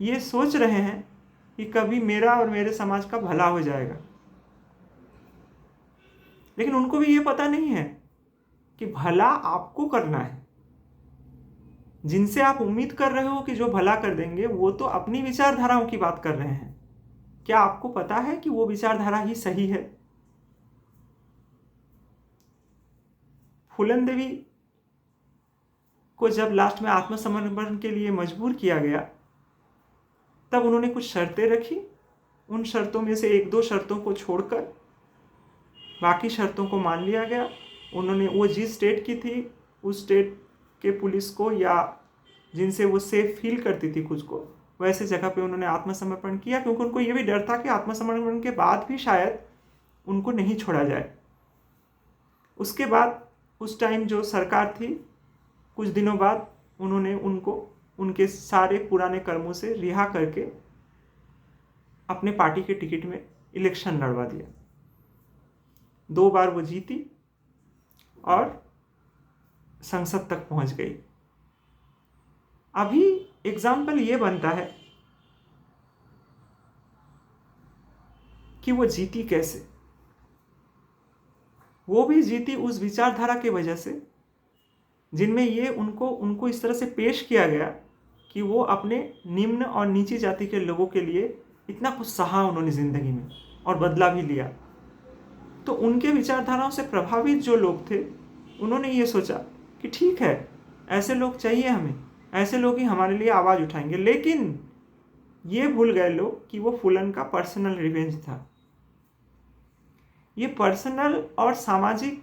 ये सोच रहे हैं कि कभी मेरा और मेरे समाज का भला हो जाएगा, लेकिन उनको भी ये पता नहीं है कि भला आपको करना है। जिनसे आप उम्मीद कर रहे हो कि जो भला कर देंगे, वो तो अपनी विचारधाराओं की बात कर रहे हैं। क्या आपको पता है कि वो विचारधारा ही सही है? फूलन देवी को जब लास्ट में आत्मसमर्पण के लिए मजबूर किया गया, तब उन्होंने कुछ शर्तें रखी। उन शर्तों में से एक दो शर्तों को छोड़कर बाकी शर्तों को मान लिया गया। उन्होंने, वो जिस स्टेट की थी, उस स्टेट के पुलिस को या जिनसे वो सेफ फील करती थी खुद को, वैसे जगह पे उन्होंने आत्मसमर्पण किया, क्योंकि उनको ये भी डर था कि आत्मसमर्पण के बाद भी शायद उनको नहीं छोड़ा जाए। उसके बाद उस टाइम जो सरकार थी, कुछ दिनों बाद उन्होंने उनको उनके सारे पुराने कर्मों से रिहा करके अपने पार्टी के टिकट में इलेक्शन लड़वा दिया। 2 बार वो जीती और संसद तक पहुंच गई। अभी एग्जाम्पल ये बनता है कि वो जीती कैसे। वो भी जीती उस विचारधारा की वजह से जिनमें ये उनको इस तरह से पेश किया गया कि वो अपने निम्न और नीची जाति के लोगों के लिए इतना कुछ सहा उन्होंने ज़िंदगी में और बदला भी लिया। तो उनके विचारधाराओं से प्रभावित जो लोग थे, उन्होंने ये सोचा कि ठीक है, ऐसे लोग चाहिए हमें, ऐसे लोग ही हमारे लिए आवाज़ उठाएंगे। लेकिन ये भूल गए लोग कि वो फूलन का पर्सनल रिवेंज था। ये पर्सनल और सामाजिक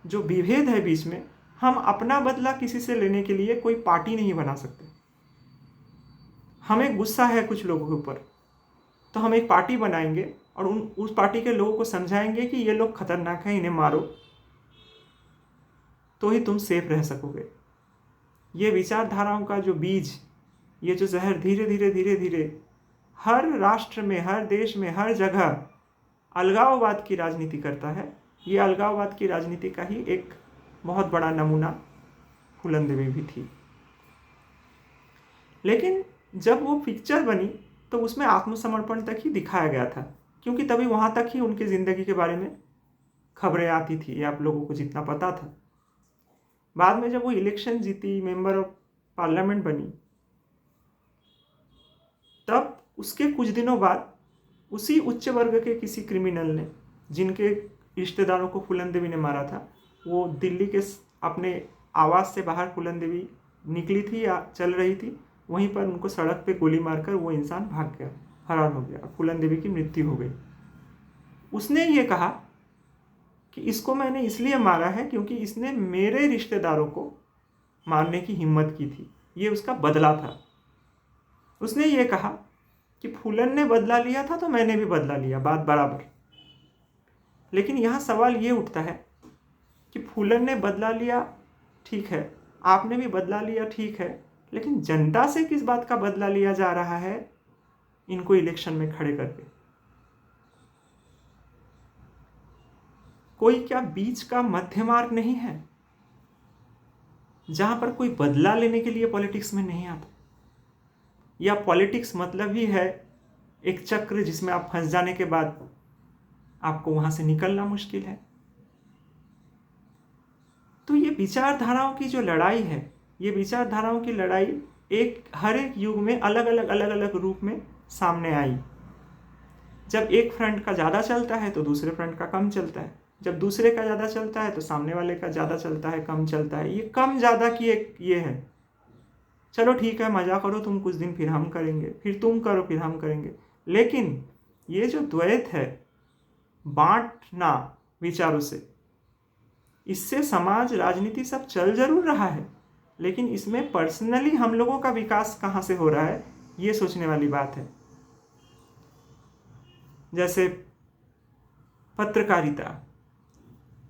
जो विभेद है बीच में, हम अपना बदला किसी से लेने के लिए कोई पार्टी नहीं बना सकते। हमें गुस्सा है कुछ लोगों के ऊपर, तो हम एक पार्टी बनाएंगे और उस पार्टी के लोगों को समझाएंगे कि ये लोग खतरनाक हैं, इन्हें मारो, तो ही तुम सेफ रह सकोगे। ये विचारधाराओं का जो बीज, ये जो जहर धीरे धीरे धीरे धीरे हर राष्ट्र में, हर देश में, हर जगह अलगाववाद की राजनीति करता है। ये अलगाववाद की राजनीति का ही एक बहुत बड़ा नमूना फूलन देवी भी थी। लेकिन जब वो पिक्चर बनी तो उसमें आत्मसमर्पण तक ही दिखाया गया था, क्योंकि तभी वहाँ तक ही उनकी ज़िंदगी के बारे में खबरें आती थी, या आप लोगों को जितना पता था। बाद में जब वो इलेक्शन जीती, मेंबर ऑफ पार्लियामेंट बनी, तब उसके कुछ दिनों बाद उसी उच्च वर्ग के किसी क्रिमिनल ने, जिनके रिश्तेदारों को फूलन देवी ने मारा था, वो दिल्ली के अपने आवास से बाहर फूलन देवी निकली थी या चल रही थी, वहीं पर उनको सड़क पे गोली मारकर वो इंसान भाग गया, फरार हो गया। फूलन देवी की मृत्यु हो गई। उसने ये कहा कि इसको मैंने इसलिए मारा है क्योंकि इसने मेरे रिश्तेदारों को मारने की हिम्मत की थी, ये उसका बदला था। उसने ये कहा कि फूलन ने बदला लिया था तो मैंने भी बदला लिया, बात बराबर। लेकिन यहाँ सवाल ये उठता है कि फूलन ने बदला लिया, ठीक है, आपने भी बदला लिया, ठीक है, लेकिन जनता से किस बात का बदला लिया जा रहा है इनको इलेक्शन में खड़े करके? कोई क्या बीच का मध्य मार्ग नहीं है जहां पर कोई बदला लेने के लिए पॉलिटिक्स में नहीं आता? या पॉलिटिक्स मतलब ही है एक चक्र जिसमें आप फंस जाने के बाद आपको वहां से निकलना मुश्किल है? तो ये विचारधाराओं की जो लड़ाई है, ये विचारधाराओं की लड़ाई हर एक युग में अलग अलग रूप में सामने आई। जब एक फ्रंट का ज़्यादा चलता है तो दूसरे फ्रंट का कम चलता है, जब दूसरे का ज़्यादा चलता है तो सामने वाले का ज़्यादा चलता है, कम चलता है। ये कम ज़्यादा की एक ये है, चलो ठीक है, मजा करो तुम कुछ दिन, फिर हम करेंगे, फिर तुम करो, फिर हम करेंगे। लेकिन ये जो द्वैत है, बांटना विचारों से, इससे समाज, राजनीति सब चल जरूर रहा है, लेकिन इसमें पर्सनली हम लोगों का विकास कहाँ से हो रहा है, ये सोचने वाली बात है। जैसे पत्रकारिता,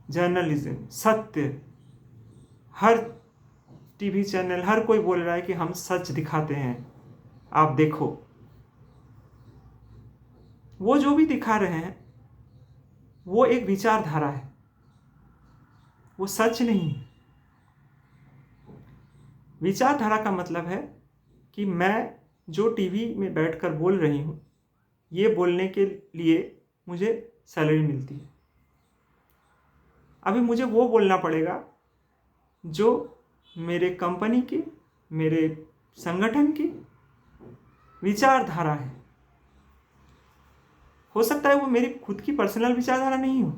जर्नलिज्म, सत्य, हर टीवी चैनल, हर कोई बोल रहा है कि हम सच दिखाते हैं, आप देखो। वो जो भी दिखा रहे हैं वो एक विचारधारा है, वो सच नहीं है। विचारधारा का मतलब है कि मैं जो टीवी में बैठकर बोल रही हूँ, ये बोलने के लिए मुझे सैलरी मिलती है। अभी मुझे वो बोलना पड़ेगा जो मेरे कंपनी की, मेरे संगठन की विचारधारा है। हो सकता है वो मेरी खुद की पर्सनल विचारधारा नहीं हो,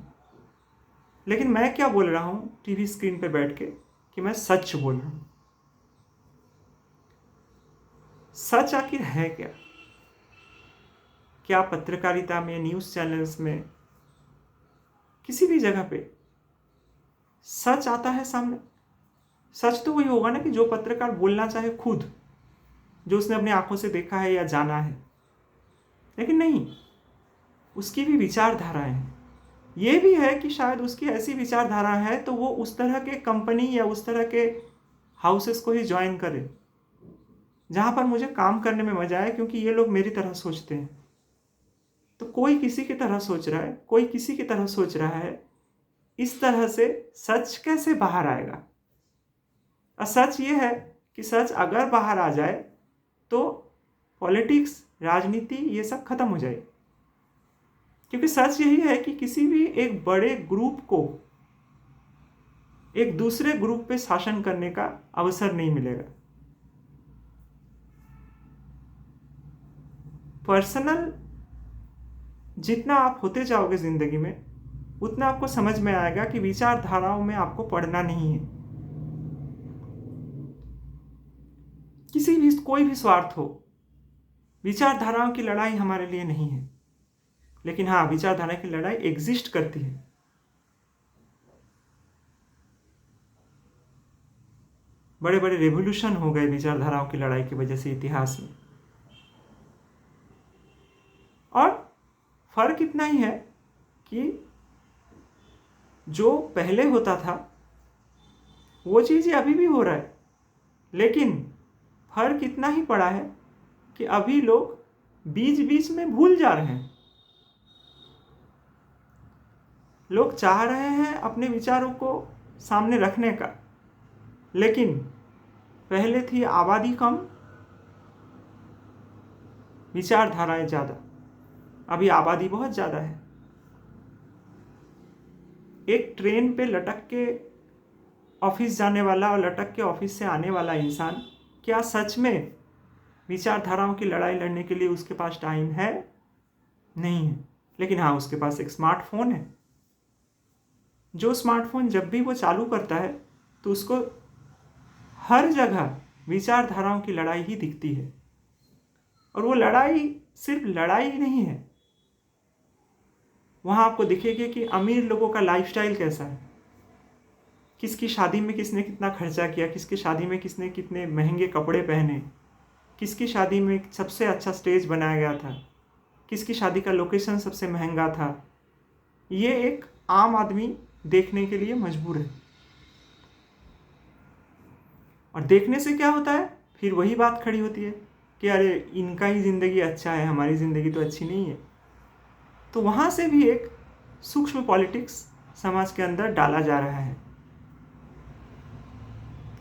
लेकिन मैं क्या बोल रहा हूँ टीवी स्क्रीन पे बैठ के कि मैं सच बोल रहा हूँ। सच आखिर है क्या? क्या पत्रकारिता में, न्यूज़ चैनल्स में, किसी भी जगह पे सच आता है सामने? सच तो वही होगा ना कि जो पत्रकार बोलना चाहे खुद, जो उसने अपनी आंखों से देखा है या जाना है। लेकिन नहीं, उसकी भी विचारधाराएं हैं। ये भी है कि शायद उसकी ऐसी विचारधारा है तो वो उस तरह के कंपनी या उस तरह के हाउसेस को ही ज्वाइन करे जहाँ पर मुझे काम करने में मजा आए, क्योंकि ये लोग मेरी तरह सोचते हैं। तो कोई किसी की तरह सोच रहा है, कोई किसी की तरह सोच रहा है। इस तरह से सच कैसे बाहर आएगा? और सच ये है कि सच अगर बाहर आ जाए तो पॉलिटिक्स, राजनीति, ये सब खत्म हो जाए। क्योंकि सच यही है कि किसी भी एक बड़े ग्रुप को एक दूसरे ग्रुप पे शासन करने का अवसर नहीं मिलेगा। पर्सनल जितना आप होते जाओगे जिंदगी में, उतना आपको समझ में आएगा कि विचारधाराओं में आपको पढ़ना नहीं है। किसी भी, कोई भी स्वार्थ हो, विचारधाराओं की लड़ाई हमारे लिए नहीं है। लेकिन हाँ, विचारधारा की लड़ाई एग्जिस्ट करती है। बड़े बड़े रेवोल्यूशन हो गए विचारधाराओं की लड़ाई की वजह से इतिहास में। और फर्क इतना ही है कि जो पहले होता था वो चीज़ अभी भी हो रहा है, लेकिन फर्क इतना ही पड़ा है कि अभी लोग बीच बीच में भूल जा रहे हैं। लोग चाह रहे हैं अपने विचारों को सामने रखने का, लेकिन पहले थी आबादी कम, विचारधाराएं ज़्यादा। अभी आबादी बहुत ज़्यादा है। एक ट्रेन पे लटक के ऑफिस जाने वाला और लटक के ऑफिस से आने वाला इंसान, क्या सच में विचारधाराओं की लड़ाई लड़ने के लिए उसके पास टाइम है? नहीं है। लेकिन हाँ, उसके पास एक स्मार्टफोन है। जो स्मार्टफोन जब भी वो चालू करता है तो उसको हर जगह विचारधाराओं की लड़ाई ही दिखती है। और वो लड़ाई सिर्फ लड़ाई ही नहीं है, वहाँ आपको दिखेगी कि अमीर लोगों का लाइफस्टाइल कैसा है, किसकी शादी में किसने कितना खर्चा किया, किसकी शादी में किसने कितने महंगे कपड़े पहने, किसकी शादी में सबसे अच्छा स्टेज बनाया गया था, किसकी शादी का लोकेशन सबसे महंगा था। ये एक आम आदमी देखने के लिए मजबूर है। और देखने से क्या होता है? फिर वही बात खड़ी होती है कि अरे इनका ही ज़िंदगी अच्छा है, हमारी ज़िंदगी तो अच्छी नहीं है। तो वहाँ से भी एक सूक्ष्म पॉलिटिक्स समाज के अंदर डाला जा रहा है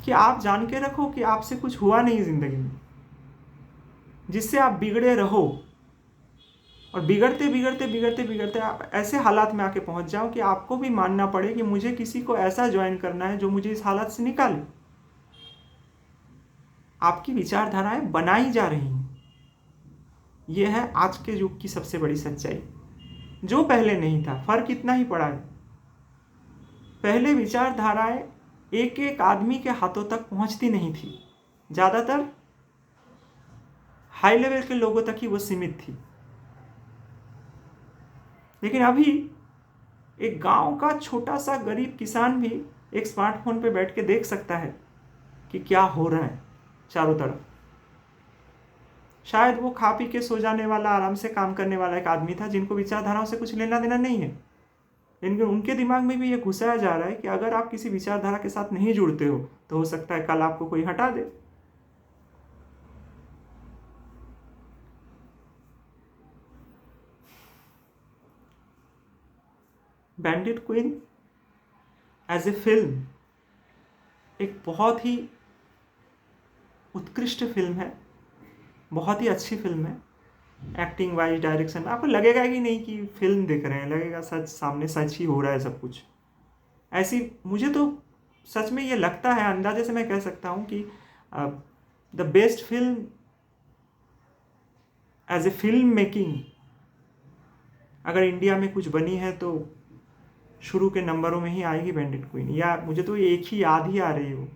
कि आप जान के रखो कि आपसे कुछ हुआ नहीं ज़िंदगी में, जिससे आप बिगड़े रहो। और बिगड़ते बिगड़ते बिगड़ते बिगड़ते आप ऐसे हालात में आके पहुंच जाओ कि आपको भी मानना पड़े कि मुझे किसी को ऐसा ज्वाइन करना है जो मुझे इस हालत से निकाले। आपकी विचारधाराएं बनाई जा रही हैं। यह है आज के युग की सबसे बड़ी सच्चाई, जो पहले नहीं था। फर्क इतना ही पड़ा है, पहले विचारधाराएं एक एक आदमी के हाथों तक पहुंचती नहीं थी, ज़्यादातर हाई लेवल के लोगों तक ही वो सीमित थी। लेकिन अभी एक गांव का छोटा सा गरीब किसान भी एक स्मार्टफोन पे बैठ के देख सकता है कि क्या हो रहा है चारों तरफ। शायद वो खा पी के सो जाने वाला, आराम से काम करने वाला एक आदमी था जिनको विचारधाराओं से कुछ लेना देना नहीं है, लेकिन उनके दिमाग में भी ये घुसाया जा रहा है कि अगर आप किसी विचारधारा के साथ नहीं जुड़ते हो तो हो सकता है कल आपको कोई हटा दे। Bandit Queen as a film एक बहुत ही उत्कृष्ट फिल्म है, बहुत ही अच्छी फिल्म है। एक्टिंग वाइज, डायरेक्शन, आपको लगेगा कि नहीं कि फिल्म देख रहे हैं, लगेगा सच सामने सच ही हो रहा है सब कुछ। ऐसी मुझे तो सच में ये लगता है, अंदाजे से मैं कह सकता हूँ कि the best film as a film making अगर इंडिया में कुछ बनी है तो शुरू के नंबरों में ही आएगी बैंडिट क्वीन, या मुझे तो एक ही याद ही आ रही हो।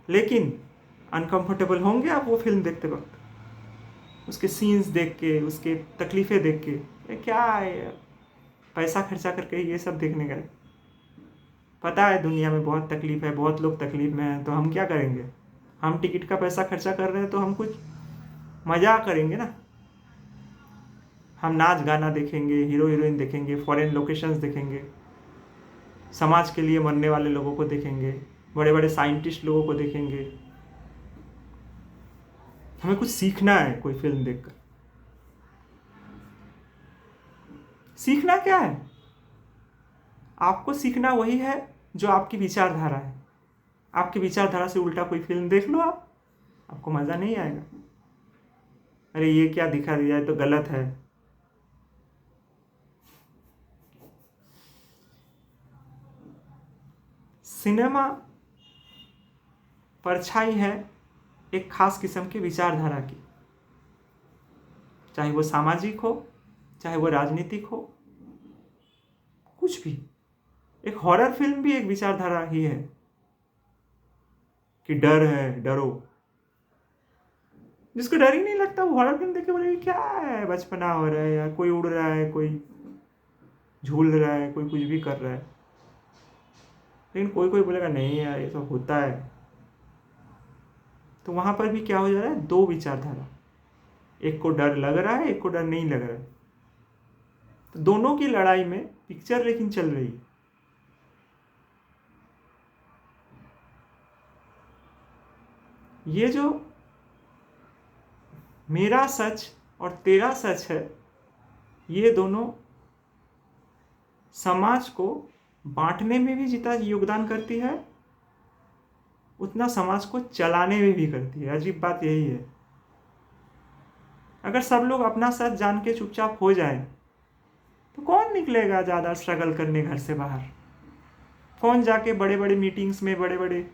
लेकिन अनकंफर्टेबल होंगे आप वो फिल्म देखते वक्त, उसके सीन्स देख के, उसके तकलीफ़ें देख के। ये क्या है यार, पैसा खर्चा करके ये सब देखने गए। पता है दुनिया में बहुत तकलीफ है, बहुत लोग तकलीफ में हैं, तो हम क्या करेंगे? हम टिकट का पैसा खर्चा कर रहे हैं तो हम कुछ मज़ा करेंगे ना। हम नाच गाना देखेंगे, हीरो हीरोइन देखेंगे, फॉरेन लोकेशंस देखेंगे, समाज के लिए मरने वाले लोगों को देखेंगे, बड़े बड़े साइंटिस्ट लोगों को देखेंगे। हमें कुछ सीखना है कोई फिल्म देखकर। सीखना क्या है? आपको सीखना वही है जो आपकी विचारधारा है। आपकी विचारधारा से उल्टा कोई फिल्म देख लो आप, आपको मज़ा नहीं आएगा। अरे ये क्या दिखा दिया है, तो गलत है। सिनेमा परछाई है एक खास किस्म की विचारधारा की, चाहे वो सामाजिक हो, चाहे वो राजनीतिक हो, कुछ भी। एक हॉरर फिल्म भी एक विचारधारा ही है कि डर है, डरो। जिसको डर ही नहीं लगता वो हॉरर फिल्म देख के बोलेगा क्या है, बचपना हो रहा है, या कोई उड़ रहा है, कोई झूल रहा है, कोई कुछ भी कर रहा है। लेकिन कोई कोई बोलेगा नहीं यार ये सब होता है। तो वहां पर भी क्या हो जा रहा है, दो विचारधारा, एक को डर लग रहा है, एक को डर नहीं लग रहा है। तो दोनों की लड़ाई में पिक्चर लेकिन चल रही है। ये जो मेरा सच और तेरा सच है, ये दोनों समाज को बांटने में भी जितना योगदान करती है उतना समाज को चलाने में भी करती है। अजीब बात यही है। अगर सब लोग अपना सच जान के चुपचाप हो जाए तो कौन निकलेगा ज़्यादा स्ट्रगल करने घर से बाहर? कौन जाके बड़े बड़े मीटिंग्स में, बड़े बड़े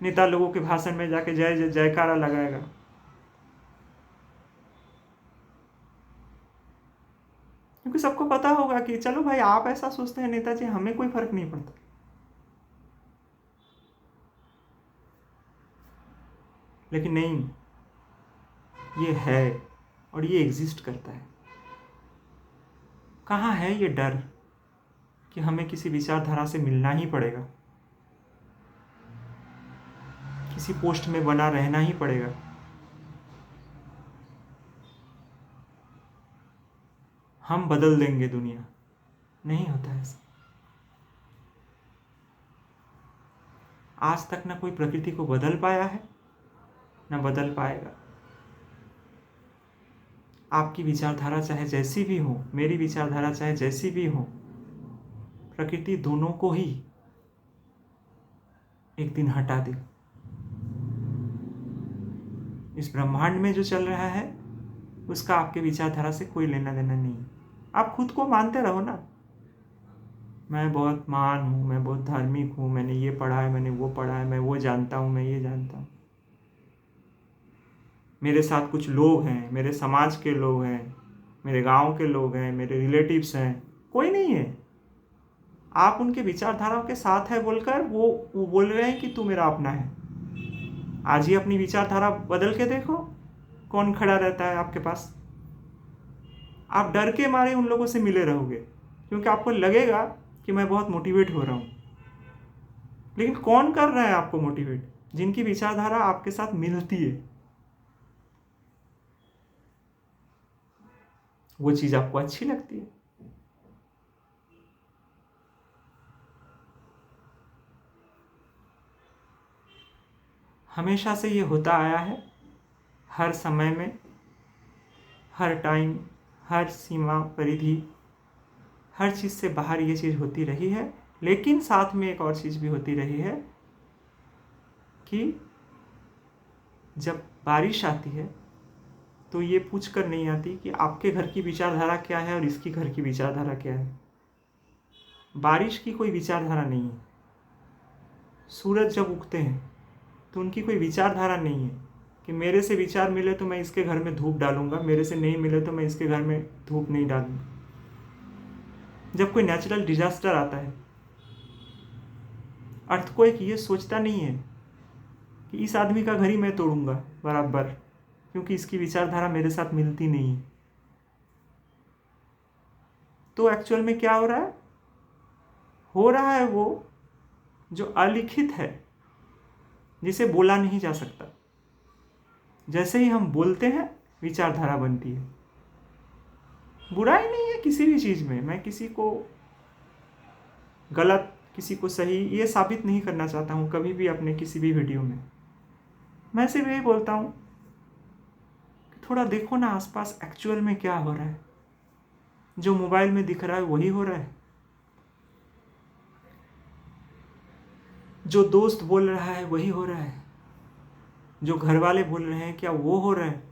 नेता लोगों के भाषण में जाके जय जयकारा लगाएगा? क्योंकि सबको पता होगा कि चलो भाई आप ऐसा सोचते हैं नेताजी, हमें कोई फर्क नहीं पड़ता। लेकिन नहीं, ये है और ये एग्जिस्ट करता है। कहाँ है ये डर कि हमें किसी विचारधारा से मिलना ही पड़ेगा, किसी पोस्ट में बना रहना ही पड़ेगा? हम बदल देंगे दुनिया, नहीं होता है ऐसा। आज तक ना कोई प्रकृति को बदल पाया है, ना बदल पाएगा। आपकी विचारधारा चाहे जैसी भी हो, मेरी विचारधारा चाहे जैसी भी हो, प्रकृति दोनों को ही एक दिन हटा दे। इस ब्रह्मांड में जो चल रहा है उसका आपके विचारधारा से कोई लेना देना नहीं। आप खुद को मानते रहो ना, मैं बहुत महान हूँ, मैं बहुत धार्मिक हूँ, मैंने ये पढ़ा है, मैंने वो पढ़ा है, मैं वो जानता हूँ, मैं ये जानता हूँ। मेरे साथ कुछ लोग हैं, मेरे समाज के लोग हैं, मेरे गांव के लोग हैं, मेरे रिलेटिव्स हैं, कोई नहीं है। आप उनके विचारधाराओं के साथ है बोलकर वो बोल रहे हैं कि तू मेरा अपना है। आज ही अपनी विचारधारा बदल के देखो, कौन खड़ा रहता है आपके पास। आप डर के मारे उन लोगों से मिले रहोगे क्योंकि आपको लगेगा कि मैं बहुत मोटिवेट हो रहा हूँ। लेकिन कौन कर रहा है आपको मोटिवेट? जिनकी विचारधारा आपके साथ मिलती है, वो चीज़ आपको अच्छी लगती है। हमेशा से ये होता आया है, हर समय में, हर टाइम, हर सीमा परिधि, हर चीज़ से बाहर ये चीज़ होती रही है। लेकिन साथ में एक और चीज़ भी होती रही है कि जब बारिश आती है तो ये पूछ कर नहीं आती कि आपके घर की विचारधारा क्या है और इसकी घर की विचारधारा क्या है। बारिश की कोई विचारधारा नहीं है। सूरज जब उगते हैं तो उनकी कोई विचारधारा नहीं है कि मेरे से विचार मिले तो मैं इसके घर में धूप डालूंगा, मेरे से नहीं मिले तो मैं इसके घर में धूप नहीं डालूंगा। जब कोई नेचुरल डिजास्टर आता है, अर्थक्वेक ये सोचता नहीं है कि इस आदमी का घर ही मैं तोड़ूंगा बराबर, क्योंकि इसकी विचारधारा मेरे साथ मिलती नहीं है। तो एक्चुअल में क्या हो रहा है? हो रहा है वो जो अलिखित है, जिसे बोला नहीं जा सकता। जैसे ही हम बोलते हैं विचारधारा बनती है। बुराई नहीं है किसी भी चीज़ में, मैं किसी को गलत, किसी को सही ये साबित नहीं करना चाहता हूँ कभी भी अपने किसी भी वीडियो में। मैं सिर्फ यही बोलता हूँ कि थोड़ा देखो ना आसपास एक्चुअल में क्या हो रहा है। जो मोबाइल में दिख रहा है वही हो रहा है, जो दोस्त बोल रहा है वही हो रहा है, जो घर वाले बोल रहे हैं क्या वो हो रहा है।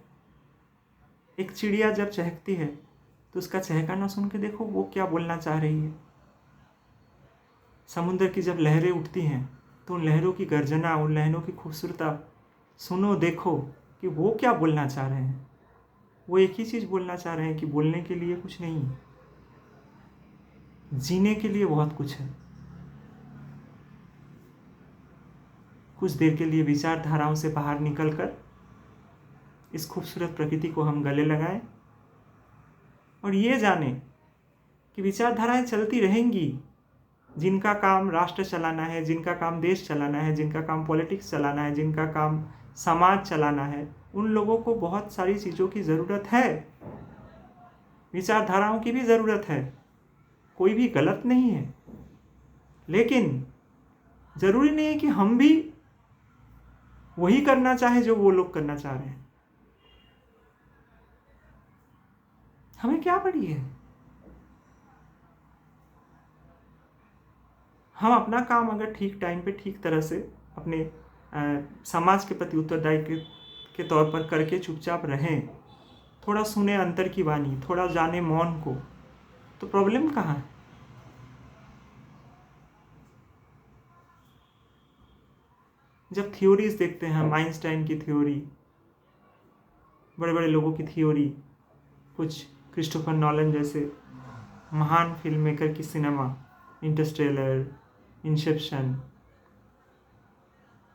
एक चिड़िया जब चहकती है तो उसका चहकाना सुन के देखो वो क्या बोलना चाह रही है। समुद्र की जब लहरें उठती हैं तो उन लहरों की गर्जना, उन लहरों की खूबसूरता सुनो, देखो कि वो क्या बोलना चाह रहे हैं। वो एक ही चीज़ बोलना चाह रहे हैं कि बोलने के लिए कुछ नहीं है, जीने के लिए बहुत कुछ है। कुछ देर के लिए विचारधाराओं से बाहर निकलकर इस खूबसूरत प्रकृति को हम गले लगाएं और ये जाने कि विचारधाराएं चलती रहेंगी। जिनका काम राष्ट्र चलाना है, जिनका काम देश चलाना है, जिनका काम पॉलिटिक्स चलाना है, जिनका काम समाज चलाना है, उन लोगों को बहुत सारी चीज़ों की ज़रूरत है। विचारधाराओं की भी ज़रूरत है, कोई भी गलत नहीं है। लेकिन ज़रूरी नहीं है कि हम भी वही करना चाहें जो वो लोग करना चाह रहे हैं। हमें क्या पड़ी है? हम अपना काम अगर ठीक टाइम पे ठीक तरह से अपने समाज के प्रति उत्तरदायी के तौर पर करके चुपचाप रहें, थोड़ा सुने अंतर की वाणी, थोड़ा जाने मौन को, तो प्रॉब्लम कहाँ है? जब थ्योरीज देखते हैं हम, आइंस्टाइन की थ्योरी, बड़े बड़े लोगों की थ्योरी, कुछ क्रिस्टोफर नॉलन जैसे महान फिल्म मेकर की सिनेमा, इंटरस्टेलर, इंसेप्शन,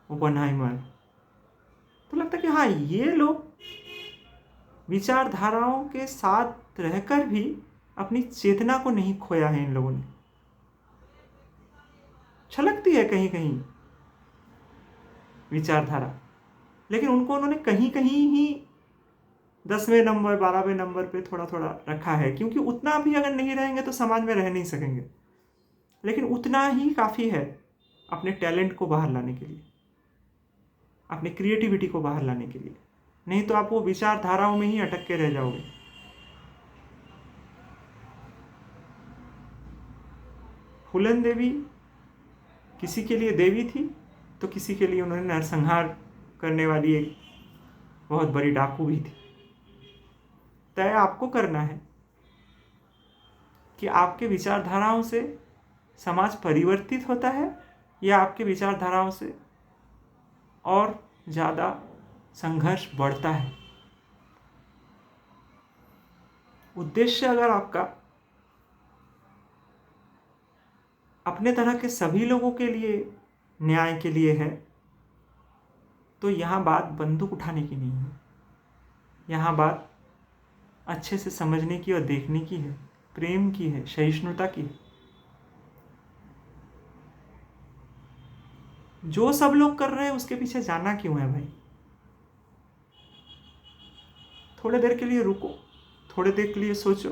ओपेनहाइमर, तो लगता है कि हाँ, ये लोग विचारधाराओं के साथ रहकर भी अपनी चेतना को नहीं खोया है। इन लोगों ने छलकती है कहीं कहीं विचारधारा, लेकिन उनको उन्होंने कहीं कहीं ही 10वें नंबर 12वें नंबर पे थोड़ा थोड़ा रखा है, क्योंकि उतना भी अगर नहीं रहेंगे तो समाज में रह नहीं सकेंगे। लेकिन उतना ही काफ़ी है अपने टैलेंट को बाहर लाने के लिए, अपनी क्रिएटिविटी को बाहर लाने के लिए। नहीं तो आप वो विचारधाराओं में ही अटक के रह जाओगे। फूलन देवी किसी के लिए देवी थी तो किसी के लिए उन्होंने नरसंहार करने वाली एक बहुत बड़ी डाकू भी थी। तय आपको करना है कि आपके विचारधाराओं से समाज परिवर्तित होता है या आपके विचारधाराओं से और ज़्यादा संघर्ष बढ़ता है। उद्देश्य अगर आपका अपने तरह के सभी लोगों के लिए न्याय के लिए है तो यहाँ बात बंदूक उठाने की नहीं है, यहाँ बात अच्छे से समझने की और देखने की है, प्रेम की है, सहिष्णुता की है। जो सब लोग कर रहे हैं उसके पीछे जाना क्यों है भाई? थोड़ी देर के लिए रुको, थोड़ी देर के लिए सोचो,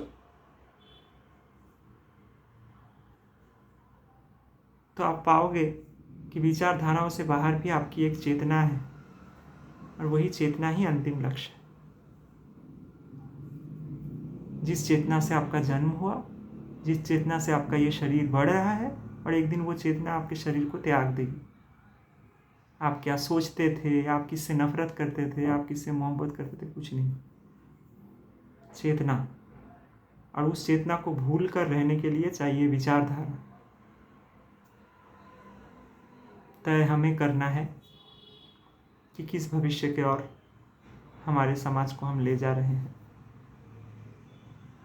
तो आप पाओगे कि विचारधाराओं से बाहर भी आपकी एक चेतना है, और वही चेतना ही अंतिम लक्ष्य है। जिस चेतना से आपका जन्म हुआ, जिस चेतना से आपका ये शरीर बढ़ रहा है, और एक दिन वो चेतना आपके शरीर को त्याग देगी। आप क्या सोचते थे, आप किससे नफरत करते थे, आप किससे मोहब्बत करते थे, कुछ नहीं, चेतना। और उस चेतना को भूल कर रहने के लिए चाहिए विचारधारा। तय हमें करना है कि किस भविष्य के ओर हमारे समाज को हम ले जा रहे हैं।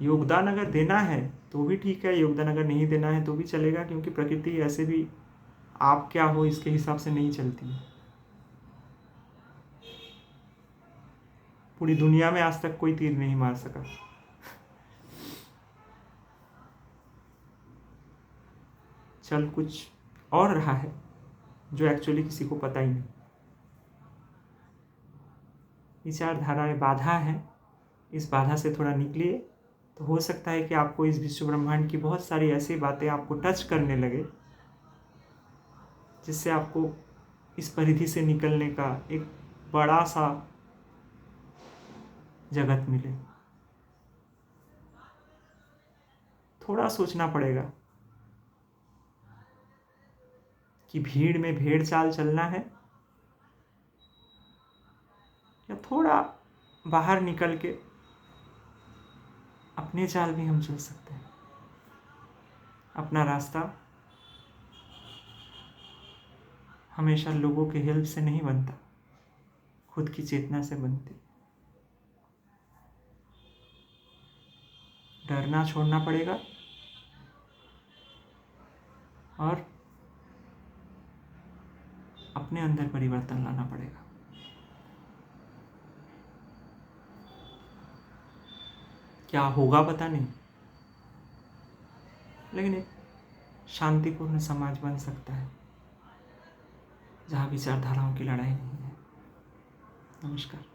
योगदान अगर देना है तो भी ठीक है, योगदान अगर नहीं देना है तो भी चलेगा, क्योंकि प्रकृति ऐसे भी आप क्या हो इसके हिसाब से नहीं चलती है। पूरी दुनिया में आज तक कोई तीर नहीं मार सका। चल कुछ और रहा है जो एक्चुअली किसी को पता ही नहीं। विचारधाराएं बाधा है, इस बाधा से थोड़ा निकलिए तो हो सकता है कि आपको इस विश्व ब्रह्मांड की बहुत सारी ऐसी बातें आपको टच करने लगे, जिससे आपको इस परिधि से निकलने का एक बड़ा सा जगत मिले। थोड़ा सोचना पड़ेगा कि भीड़ में भेड़ चाल चलना है या थोड़ा बाहर निकल के अपने चाल भी हम चल सकते हैं। अपना रास्ता हमेशा लोगों के हेल्प से नहीं बनता, खुद की चेतना से बनती। डरना छोड़ना पड़ेगा और अपने अंदर परिवर्तन लाना पड़ेगा। क्या होगा पता नहीं, लेकिन एक शांतिपूर्ण समाज बन सकता है जहाँ विचारधाराओं की लड़ाई नहीं है। नमस्कार।